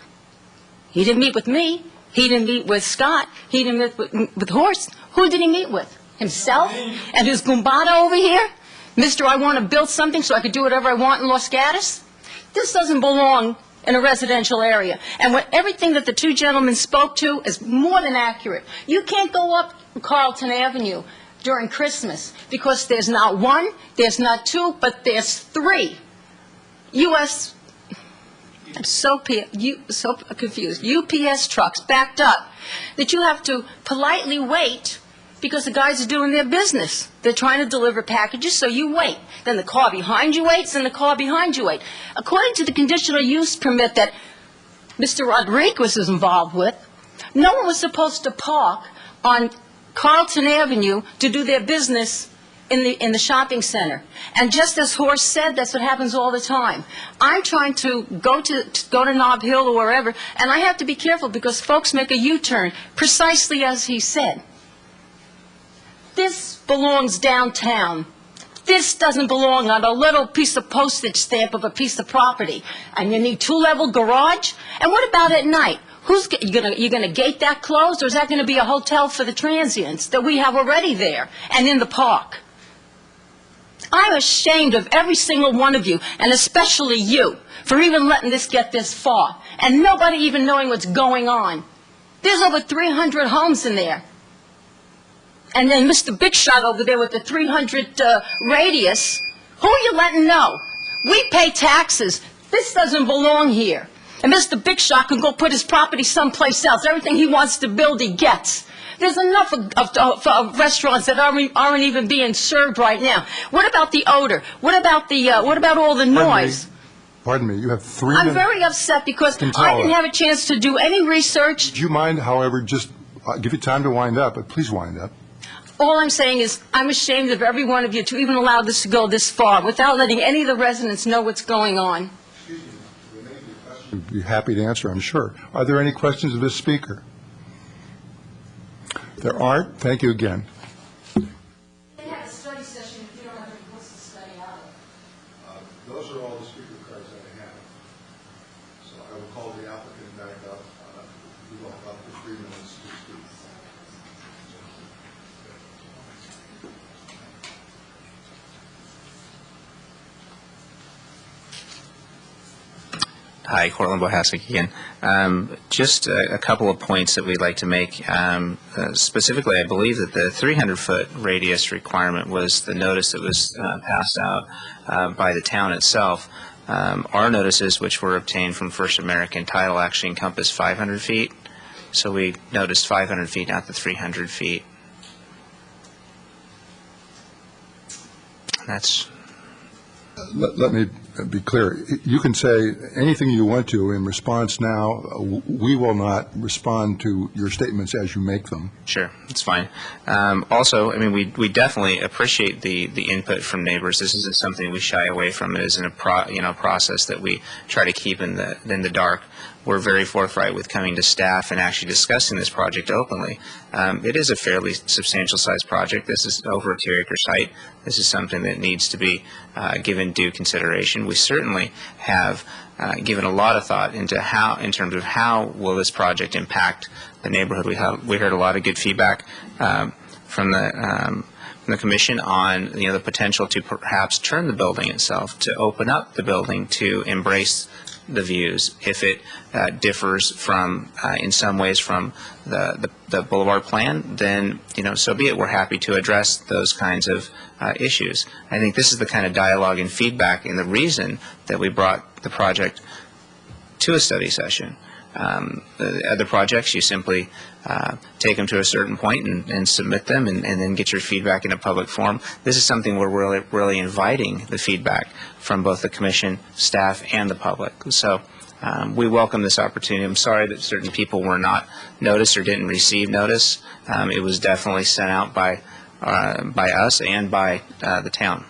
Speaker 18: He didn't meet with me. He didn't meet with Scott. He didn't meet with Horst. Who did he meet with? Himself? And his Gumbada over here? Mr. I want to build something so I could do whatever I want in Los Gatos? This doesn't belong in a residential area. And everything that the two gentlemen spoke to is more than accurate. You can't go up Carlton Avenue during Christmas because there's not one, there's not two, but there's three U.S. I'm so confused. UPS trucks backed up that you have to politely wait because the guys are doing their business. They're trying to deliver packages, so you wait. Then the car behind you waits, and the car behind you waits. According to the conditional use permit that Mr. Rodriguez was involved with, no one was supposed to park on Carlton Avenue to do their business in the shopping center. And just as Horst said, that's what happens all the time. I'm trying to go to Nob Hill or wherever, and I have to be careful because folks make a U-turn, precisely as he said. This belongs downtown. This doesn't belong on a little piece of postage stamp of a piece of property. And you need two-level garage? And what about at night? You gonna gate that closed, or is that gonna be a hotel for the transients that we have already there and in the park? I'm ashamed of every single one of you, and especially you, for even letting this get this far, and nobody even knowing what's going on. There's over 300 homes in there. And then Mr. Big Shot over there with the 300 radius, who are you letting know? We pay taxes. This doesn't belong here. And Mr. Big Shot can go put his property someplace else. Everything he wants to build, he gets. There's enough of restaurants that aren't even being served right now. What about the odor? What about all the noise?
Speaker 5: Pardon me, you have 3
Speaker 18: I'm
Speaker 5: minutes.
Speaker 18: very upset because I didn't have a chance to do any research.
Speaker 5: Do you mind, however, just give you time to wind up, but please wind up.
Speaker 18: All I'm saying is I'm ashamed of every one of you to even allow this to go this far without letting any of the residents know what's going on.
Speaker 5: I'd be happy to answer, I'm sure. Are there any questions of this speaker? There aren't. Thank you again.
Speaker 18: They have a study session if you don't have any books to study out of.
Speaker 5: Those are all the speaker cards that I have. So I will call the applicant back up. We will have up to 3 minutes to speak.
Speaker 15: Hi, Cortland Bohasek again. Just a couple of points that we'd like to make. Specifically, I believe that the 300-foot radius requirement was the notice that was passed out by the town itself. Our notices, which were obtained from First American Title, actually encompass 500 feet. So we noticed 500 feet, not the 300 feet. That's...
Speaker 5: Let me be clear. You can say anything you want to in response now. We will not respond to your statements as you make them.
Speaker 15: Sure, that's fine. Also, I mean, we definitely appreciate the input from neighbors. This isn't something we shy away from. It isn't a process that we try to keep in the dark. We're very forthright with coming to staff and actually discussing this project openly. It is a fairly substantial size project. This is over a 2-acre site. This is something that needs to be given due consideration. We certainly have given a lot of thought into in terms of how will this project impact the neighborhood. We heard a lot of good feedback from the commission on the potential to perhaps turn the building itself, to open up the building to embrace the views. If it differs from in some ways from the boulevard plan, then so be it. We're happy to address those kinds of issues. I think this is the kind of dialogue and feedback and the reason that we brought the project to a study session. The other projects, you simply take them to a certain point and submit them and then get your feedback in a public forum. This is something we're really inviting the feedback from both the commission, staff, and the public. So we welcome this opportunity. I'm sorry that certain people were not noticed or didn't receive notice. It was definitely sent out by us and by the town.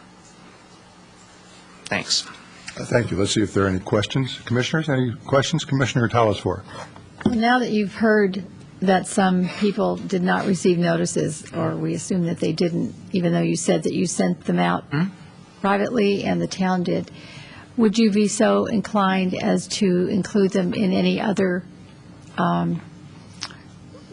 Speaker 15: Thanks.
Speaker 5: Thank you. Let's see if there are any questions. Commissioners, any questions? Commissioner Talasfor.
Speaker 8: Well, now that you've heard that some people did not receive notices, or we assume that they didn't, even though you said that you sent them out privately and the town did, would you be so inclined as to include them in any other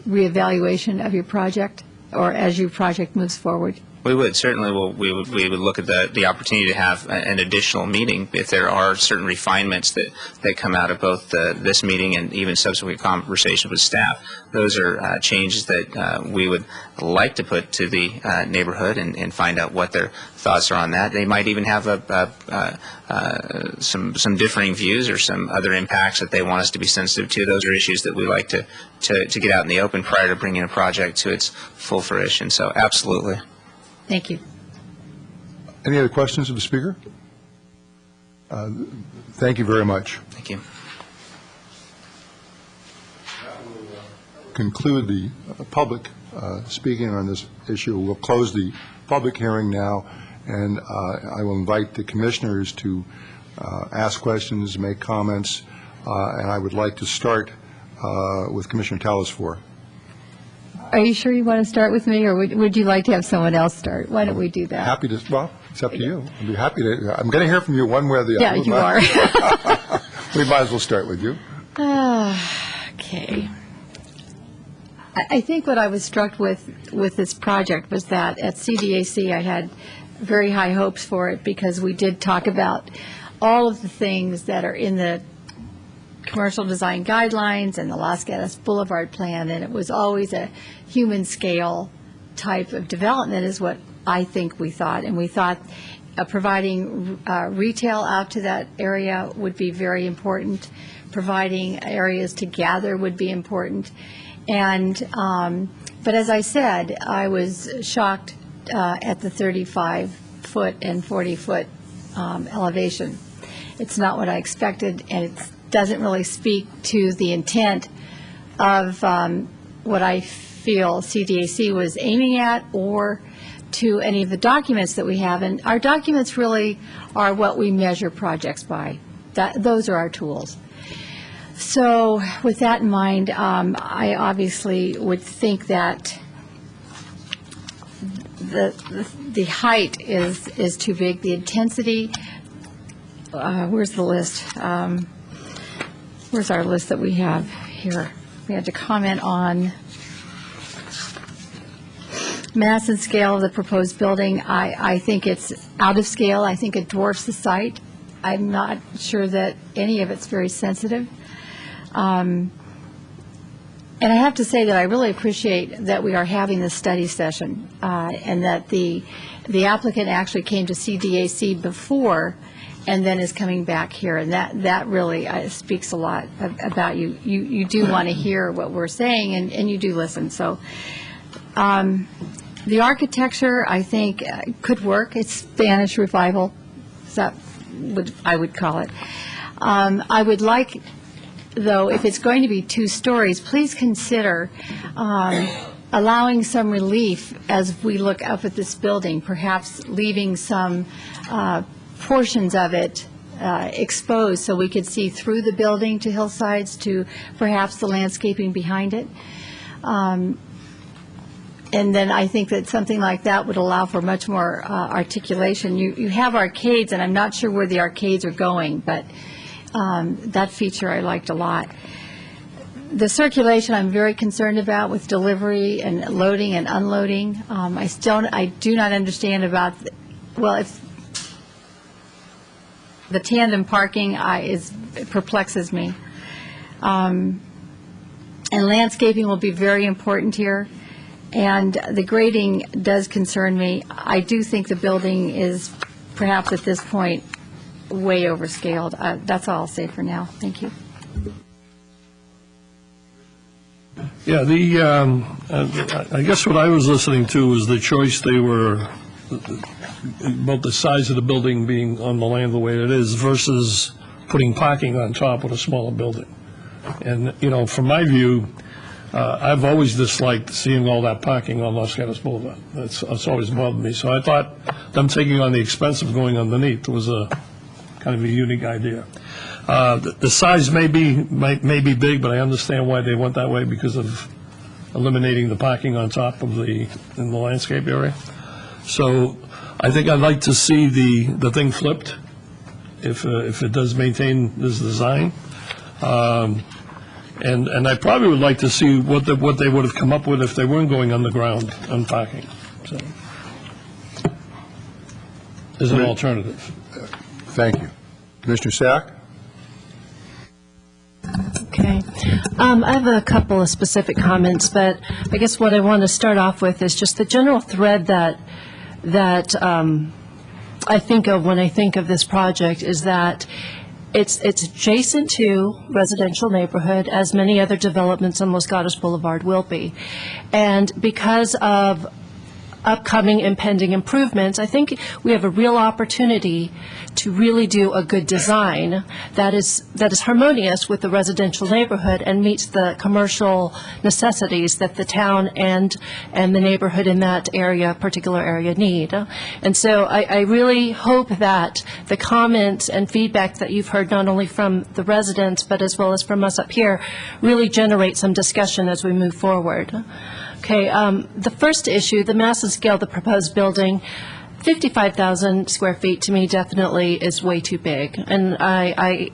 Speaker 8: reevaluation of your project, or as your project moves forward?
Speaker 15: We would certainly. We would look at the opportunity to have an additional meeting if there are certain refinements that come out of both this meeting and even subsequent conversation with staff. Those are changes that we would like to put to the neighborhood and find out what their thoughts are on that. They might even have some differing views or some other impacts that they want us to be sensitive to. Those are issues that we like to get out in the open prior to bringing a project to its full fruition. So absolutely.
Speaker 8: Thank you.
Speaker 5: Any other questions of the speaker? Thank you very much.
Speaker 15: Thank you.
Speaker 5: That will conclude the public speaking on this issue. We'll close the public hearing now, and I will invite the commissioners to ask questions, make comments, and I would like to start with Commissioner Talasfor.
Speaker 8: Are you sure you want to start with me, or would you like to have someone else start? Why don't we do that?
Speaker 5: Happy to, well, it's up to you. I'd be happy to. I'm going to hear from you one way or the other.
Speaker 8: Yeah, you are.
Speaker 5: We might as well start with you.
Speaker 8: Okay. I think what I was struck with this project was that at CDAC I had very high hopes for it, because we did talk about all of the things that are in the commercial design guidelines and the Los Gatos Boulevard plan, and it was always a human scale type of development is what I think we thought. And we thought providing retail out to that area would be very important. Providing areas to gather would be important. And, but as I said, I was shocked at the 35-foot and 40-foot elevation. It's not what I expected, and it doesn't really speak to the intent of what I feel CDAC was aiming at, or to any of the documents that we have. And our documents really are what we measure projects by. Those are our tools. So with that in mind, I obviously would think that the height is too big. The intensity, where's the list? Where's our list that we have here? We had to comment on mass and scale of the proposed building. I think it's out of scale. I think it dwarfs the site. I'm not sure that any of it's very sensitive. And I have to say that I really appreciate that we are having this study session, and that the applicant actually came to CDAC before and then is coming back here, and that really speaks a lot about you. You do want to hear what we're saying, and you do listen. So the architecture, I think, could work. It's Spanish Revival, is that what I would call it. I would like, though, if it's going to be 2 stories, please consider allowing some relief as we look up at this building, perhaps leaving some portions of it exposed so we could see through the building to hillsides, to perhaps the landscaping behind it. And then I think that something like that would allow for much more articulation. You have arcades, and I'm not sure where the arcades are going, but that feature I liked a lot. The circulation I'm very concerned about with delivery and loading and unloading. I do not understand about, if the tandem parking perplexes me. And landscaping will be very important here. And the grading does concern me. I do think the building is perhaps at this point way overscaled. That's all I'll say for now. Thank you.
Speaker 6: Yeah, I guess what I was listening to was the choice they were, about the size of the building being on the land the way it is versus putting parking on top with a smaller building. And, from my view, I've always disliked seeing all that parking on Los Gatos Boulevard. It's always bothered me. So I thought them taking on the expense of going underneath was a kind of a unique idea. The size may be big, but I understand why they went that way, because of eliminating the parking on top of in the landscape area. So I think I'd like to see the thing flipped if it does maintain this design. And I probably would like to see what they would have come up with if they weren't going underground on parking. So, as an alternative.
Speaker 12: Thank you. Commissioner Sack?
Speaker 10: Okay. I have a couple of specific comments, but I guess what I want to start off with is just the general thread that I think of when I think of this project is that it's adjacent to residential neighborhood, as many other developments on Los Gatos Boulevard will be. And because of upcoming impending improvements, I think we have a real opportunity to really do a good design that is harmonious with the residential neighborhood and meets the commercial necessities that the town and the neighborhood in that particular area need. And so I really hope that the comments and feedback that you've heard, not only from the residents but as well as from us up here, really generate some discussion as we move forward. Okay, the first issue, the mass and scale of the proposed building, 55,000 square feet to me definitely is way too big. And I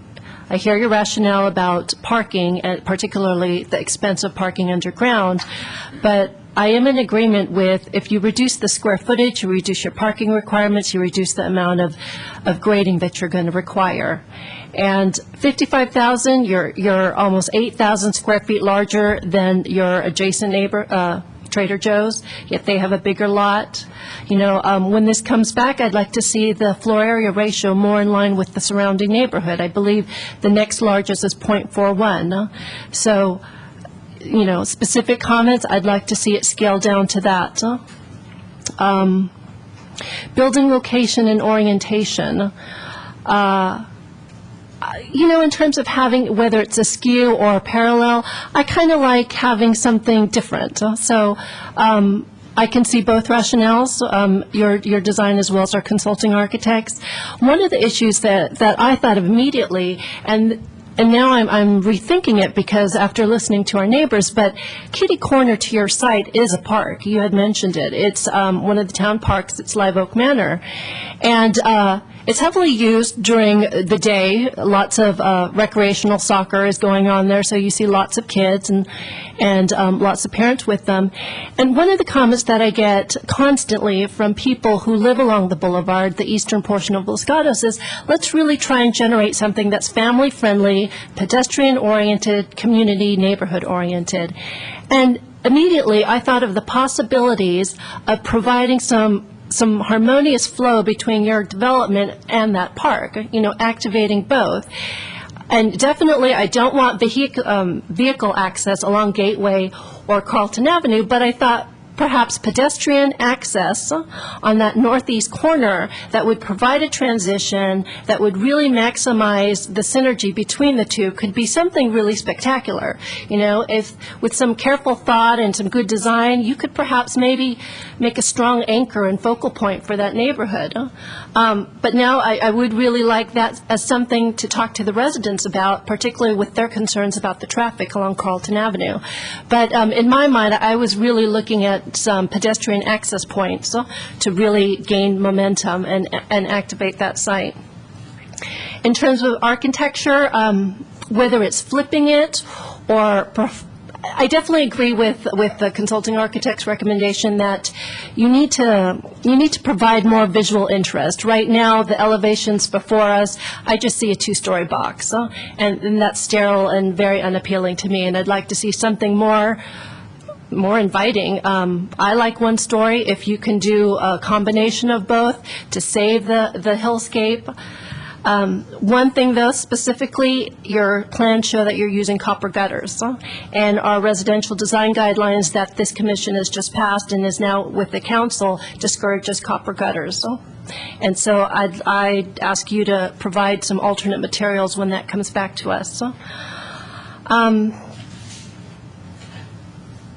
Speaker 10: hear your rationale about parking, and particularly the expense of parking underground, but I am in agreement with, if you reduce the square footage, you reduce your parking requirements, you reduce the amount of grading that you're going to require. And 55,000, you're almost 8,000 square feet larger than your adjacent neighbor, Trader Joe's, yet they have a bigger lot. You know, when this comes back, I'd like to see the floor area ratio more in line with the surrounding neighborhood. I believe the next largest is .41. So, you know, specific comments, I'd like to see it scale down to that. Building location and orientation. You know, in terms of having, whether it's askew or parallel, I kind of like having something different. So I can see both rationales, your design as well as our consulting architects. One of the issues that I thought of immediately, and now I'm rethinking it because after listening to our neighbors, but kitty corner to your site is a park. You had mentioned it. It's one of the town parks. It's Live Oak Manor. And it's heavily used during the day. Lots of recreational soccer is going on there, so you see lots of kids and lots of parents with them. And one of the comments that I get constantly from people who live along the boulevard, the eastern portion of Los Gatos, is let's really try and generate something that's family-friendly, pedestrian-oriented, community, neighborhood-oriented. And immediately I thought of the possibilities of providing some harmonious flow between your development and that park, you know, activating both. And definitely, I don't want vehicle access along Gateway or Carlton Avenue, but I thought perhaps pedestrian access on that northeast corner that would provide a transition that would really maximize the synergy between the two could be something really spectacular. You know, if with some careful thought and some good design, you could perhaps maybe make a strong anchor and focal point for that neighborhood. But now I would really like that as something to talk to the residents about, particularly with their concerns about the traffic along Carlton Avenue. But in my mind, I was really looking at some pedestrian access points to really gain momentum and activate that site. In terms of architecture, whether it's flipping it or I definitely agree with the consulting architect's recommendation that you need to provide more visual interest. Right now, the elevations before us, I just see a two-story box, and that's sterile and very unappealing to me. And I'd like to see something more inviting. I like one story. If you can do a combination of both to save the hillscape. One thing, though, specifically, your plans show that you're using copper gutters, and our residential design guidelines that this commission has just passed and is now with the council discourages copper gutters. And so I'd ask you to provide some alternate materials when that comes back to us.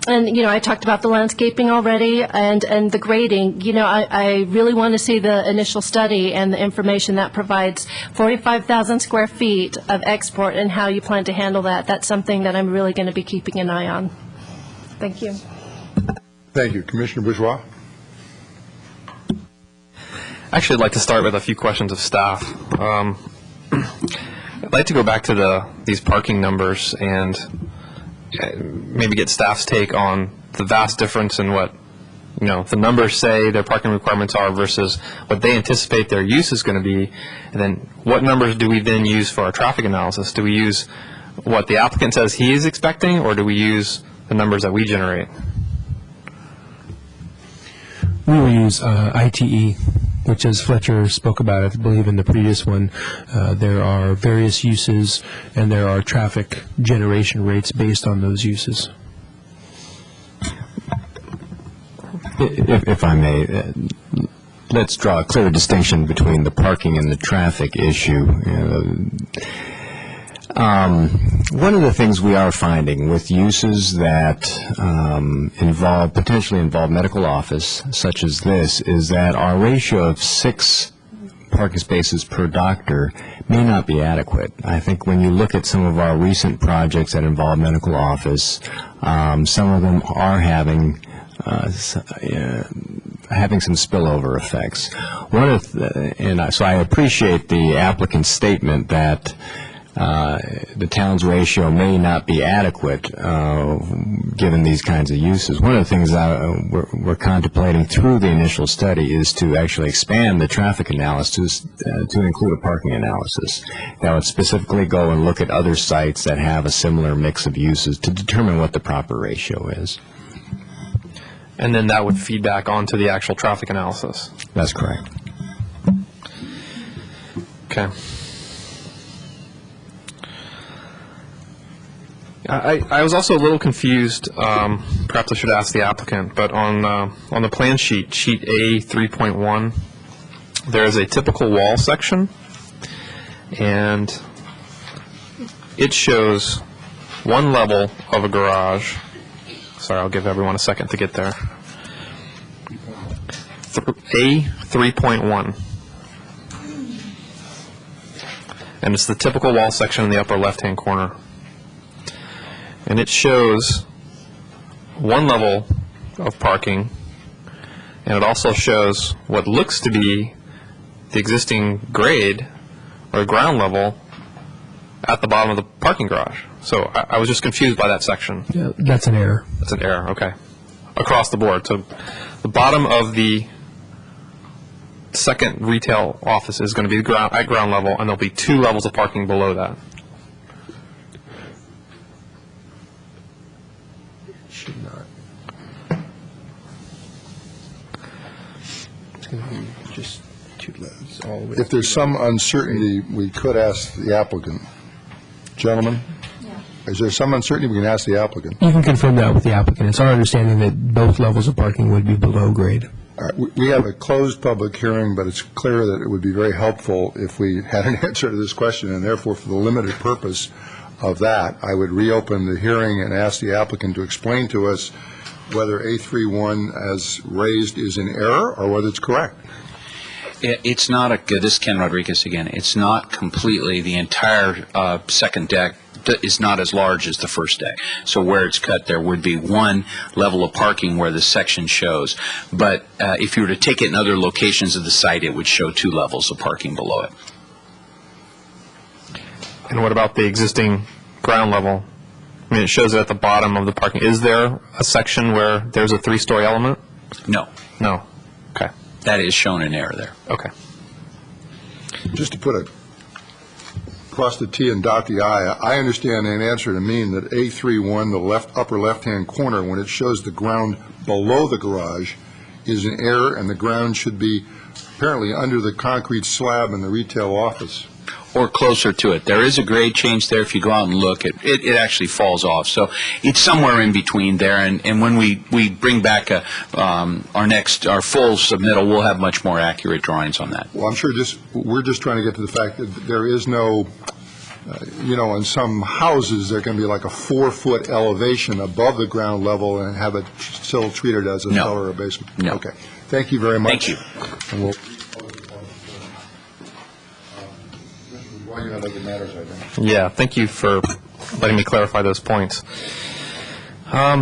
Speaker 10: And, you know, I talked about the landscaping already and the grading. You know, I really want to see the initial study and the information that provides 45,000 square feet of export and how you plan to handle that. That's something that I'm really going to be keeping an eye on. Thank you.
Speaker 5: Thank you. Commissioner Bourgeois?
Speaker 4: Actually, I'd like to start with a few questions of staff. I'd like to go back to these parking numbers and maybe get staff's take on the vast difference in what, you know, the numbers say their parking requirements are versus what they anticipate their use is going to be, and then what numbers do we then use for our traffic analysis? Do we use what the applicant says he is expecting, or do we use the numbers that we generate?
Speaker 13: We will use ITE, which, as Fletcher spoke about, I believe in the previous one, there are various uses and there are traffic generation rates based on those uses.
Speaker 2: If I may, let's draw a clear distinction between the parking and the traffic issue. One of the things we are finding with uses that potentially involve medical office, such as this, is that our ratio of 6 parking spaces per doctor may not be adequate. I think when you look at some of our recent projects that involve medical office, some of them are having some spillover effects. So I appreciate the applicant's statement that the town's ratio may not be adequate given these kinds of uses. One of the things we're contemplating through the initial study is to actually expand the traffic analysis to include a parking analysis. That would specifically go and look at other sites that have a similar mix of uses to determine what the proper ratio is.
Speaker 4: and then that would feed back onto the actual traffic analysis.
Speaker 2: That's correct.
Speaker 4: Okay. I was also a little confused, perhaps I should ask the applicant, but on the plan sheet, sheet A 3.1, there is a typical wall section, and it shows one level of a garage. Sorry, I'll give everyone a second to get there. A 3.1. And it's the typical wall section in the upper left-hand corner. And it shows one level of parking, and it also shows what looks to be the existing grade or ground level at the bottom of the parking garage. So I was just confused by that section.
Speaker 13: Yeah, that's an error.
Speaker 4: That's an error, okay. Across the board. So the bottom of the second retail office is going to be at ground level, and there'll be 2 levels of parking below that.
Speaker 13: Should not. It's going to be just 2 levels all the way.
Speaker 5: If there's some uncertainty, we could ask the applicant. Gentlemen? Is there some uncertainty, we can ask the applicant?
Speaker 13: You can confirm that with the applicant. It's our understanding that both levels of parking would be below grade.
Speaker 5: All right, we have a closed public hearing, but it's clear that it would be very helpful if we had an answer to this question, and therefore, for the limited purpose of that, I would reopen the hearing and ask the applicant to explain to us whether A31 as raised is in error or whether it's correct.
Speaker 14: It's not this is Ken Rodriguez again. It's not completely, the entire second deck is not as large as the first deck. So where it's cut, there would be 1 level of parking where the section shows. But if you were to take it in other locations of the site, it would show 2 levels of parking below it.
Speaker 4: And what about the existing ground level? I mean, it shows it at the bottom of the parking. Is there a section where there's a 3-story element?
Speaker 14: No.
Speaker 4: No. Okay.
Speaker 14: That is shown in error there.
Speaker 4: Okay.
Speaker 5: Just to put a cross the T and dot the I, I understand an answer to mean that A31, the upper left-hand corner, when it shows the ground below the garage, is in error, and the ground should be apparently under the concrete slab in the retail office.
Speaker 14: Or closer to it. There is a grade change there. If you go out and look, it actually falls off. So it's somewhere in between there. And when we bring back our full submittal, we'll have much more accurate drawings on that.
Speaker 5: Well, I'm sure we're just trying to get to the fact that there is no, in some houses, there can be like a 4-foot elevation above the ground level and have it still treated as a cellar or a basement.
Speaker 14: No.
Speaker 5: Okay. Thank you very much.
Speaker 14: Thank you.
Speaker 5: And we'll you had other matters, I think.
Speaker 4: Yeah, thank you for letting me clarify those points. I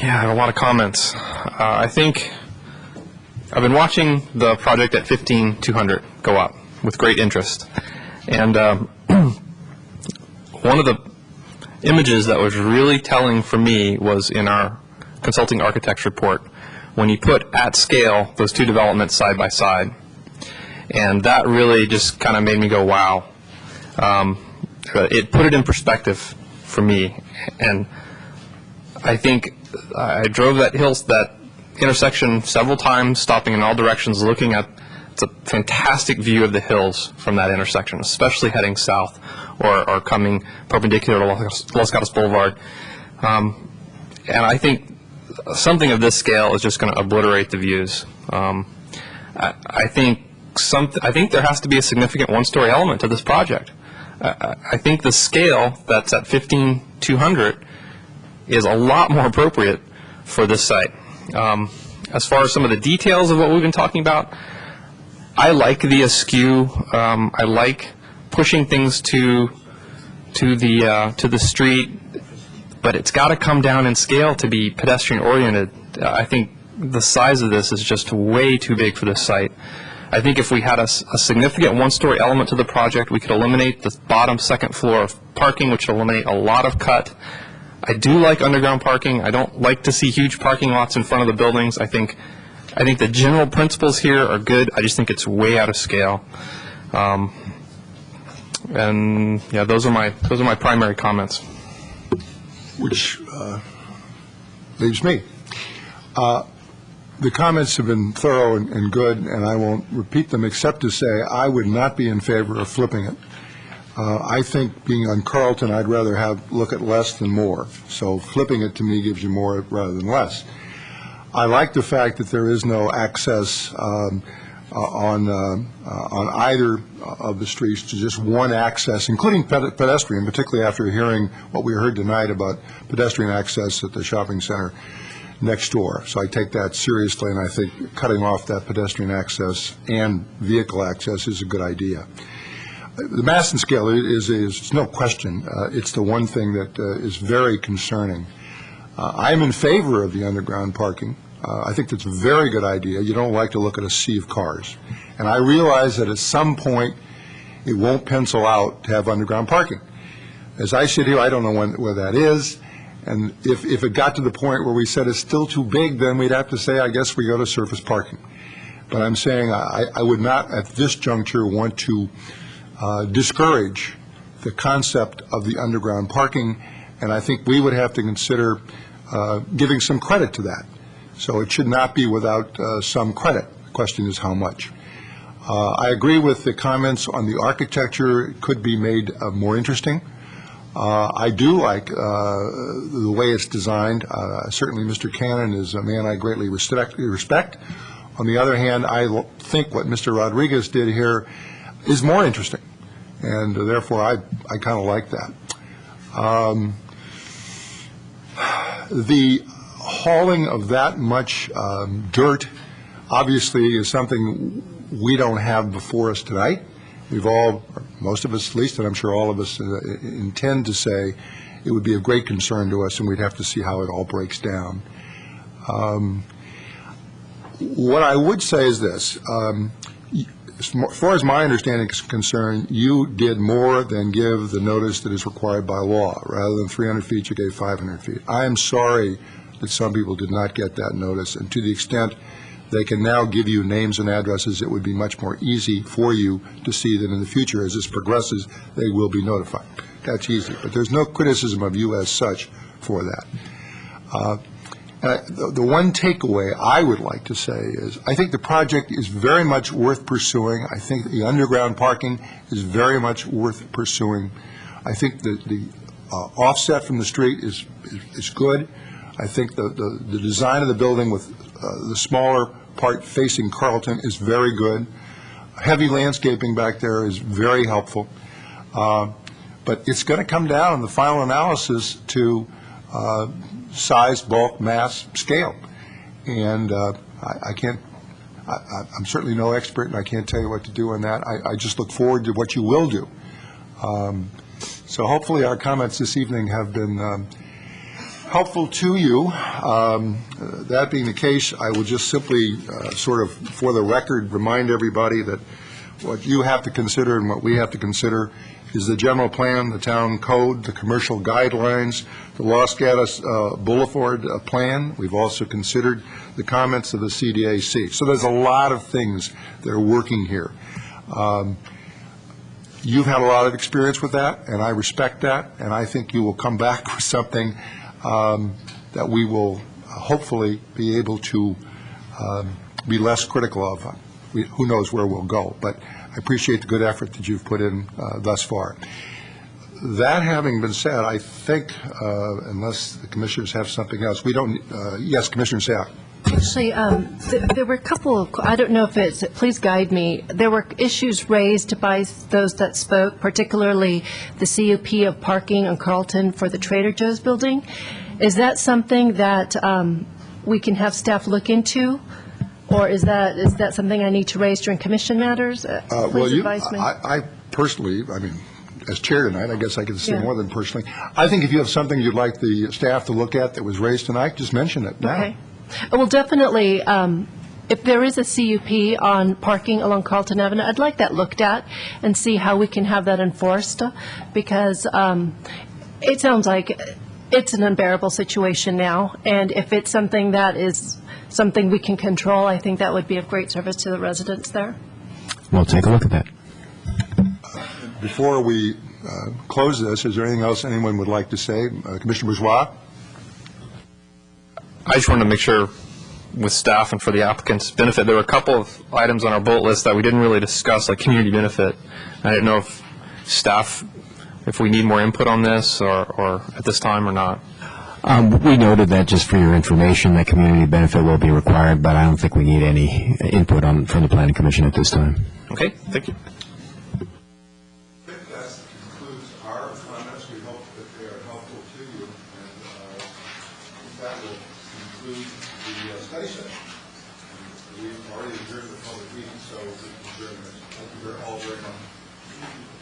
Speaker 4: have a lot of comments. I think I've been watching the project at 15200 go up with great interest. And one of the images that was really telling for me was in our consulting architect's report, when you put at scale those 2 developments side by side. And that really just kind of made me go, wow. It put it in perspective for me. And I think I drove that intersection several times, stopping in all directions, looking at, it's a fantastic view of the hills from that intersection, especially heading south or coming perpendicular to Los Gatos Boulevard. And I think something of this scale is just going to obliterate the views. I think there has to be a significant 1-story element to this project. I think the scale that's at 15200 is a lot more appropriate for this site. As far as some of the details of what we've been talking about, I like the askew. I like pushing things to the street, but it's got to come down in scale to be pedestrian oriented. I think the size of this is just way too big for this site. I think if we had a significant 1-story element to the project, we could eliminate the bottom second floor of parking, which would eliminate a lot of cut. I do like underground parking. I don't like to see huge parking lots in front of the buildings. I think the general principles here are good. I just think it's way out of scale. And yeah, those are my primary comments.
Speaker 5: Which leaves me. The comments have been thorough and good, and I won't repeat them except to say I would not be in favor of flipping it. I think being on Carlton, I'd rather look at less than more. So flipping it to me gives you more rather than less. I like the fact that there is no access on either of the streets to just one access, including pedestrian, particularly after hearing what we heard tonight about pedestrian access at the shopping center next door. So I take that seriously, and I think cutting off that pedestrian access and vehicle access is a good idea. The mass and scale is no question. It's the one thing that is very concerning. I'm in favor of the underground parking. I think that's a very good idea. You don't like to look at a sea of cars. And I realize that at some point it won't pencil out to have underground parking. As I sit here, I don't know where that is. And if it got to the point where we said it's still too big, then we'd have to say, I guess we go to surface parking. But I'm saying I would not at this juncture want to discourage the concept of the underground parking, and I think we would have to consider giving some credit to that. So it should not be without some credit. The question is how much. I agree with the comments on the architecture. It could be made more interesting. I do like the way it's designed. Certainly Mr. Cannon is a man I greatly respect. On the other hand, I think what Mr. Rodriguez did here is more interesting, and therefore I kind of like that. The hauling of that much dirt obviously is something we don't have before us tonight. We've all, or most of us at least, and I'm sure all of us intend to say it would be of great concern to us, and we'd have to see how it all breaks down. What I would say is this. As far as my understanding is concerned, you did more than give the notice that is required by law. Rather than 300 feet, you gave 500 feet. I am sorry that some people did not get that notice, and to the extent they can now give you names and addresses, it would be much more easy for you to see that in the future, as this progresses, they will be notified. That's easy, but there's no criticism of you as such for that. The one takeaway I would like to say is I think the project is very much worth pursuing. I think the underground parking is very much worth pursuing. I think the offset from the street is good. I think the design of the building with the smaller part facing Carlton is very good. Heavy landscaping back there is very helpful. But it's going to come down in the final analysis to size, bulk, mass, scale. And I can't, I'm certainly no expert, and I can't tell you what to do on that. I just look forward to what you will do. So hopefully our comments this evening have been helpful to you. That being the case, I will just simply sort of, for the record, remind everybody that what you have to consider and what we have to consider is the general plan, the town code, the commercial guidelines, the Los Gatos Boulevard plan. We've also considered the comments of the CDAC. So there's a lot of things that are working here. You've had a lot of experience with that, and I respect that, and I think you will come back with something that we will hopefully be able to be less critical of. Who knows where we'll go, but I appreciate the good effort that you've put in thus far. That having been said, I think, unless the commissioners have something else, we don't, yes, Commissioner Sack.
Speaker 10: Actually, there were a couple of, I don't know if it's, please guide me, there were issues raised by those that spoke, particularly the CUP of parking on Carlton for the Trader Joe's building. Is that something that we can have staff look into? Or is that something I need to raise during commission matters? Please advise me.
Speaker 5: I personally, I mean, as chair tonight, I guess I can say more than personally. I think if you have something you'd like the staff to look at that was raised tonight, just mention it now.
Speaker 10: Okay. Well, definitely, if there is a CUP on parking along Carlton Avenue, I'd like that looked at and see how we can have that enforced, because it sounds like it's an unbearable situation now, and if it's something that is something we can control, I think that would be of great service to the residents there.
Speaker 2: We'll take a look at that.
Speaker 5: Before we close this, is there anything else anyone would like to say? Commissioner Bourgeois?
Speaker 4: I just wanted to make sure with staff and for the applicant's benefit, there were a couple of items on our bullet list that we didn't really discuss, like community benefit. I didn't know if staff, if we need more input on this or at this time or not.
Speaker 2: We noted that just for your information, that community benefit will be required, but I don't think we need any input from the Planning Commission at this time.
Speaker 4: Okay, thank you.
Speaker 5: That concludes our comments. We hope that they are helpful to you, and that will conclude the study session. We've already adjourned the public meeting, so we can adjourn this. Thank you all very much.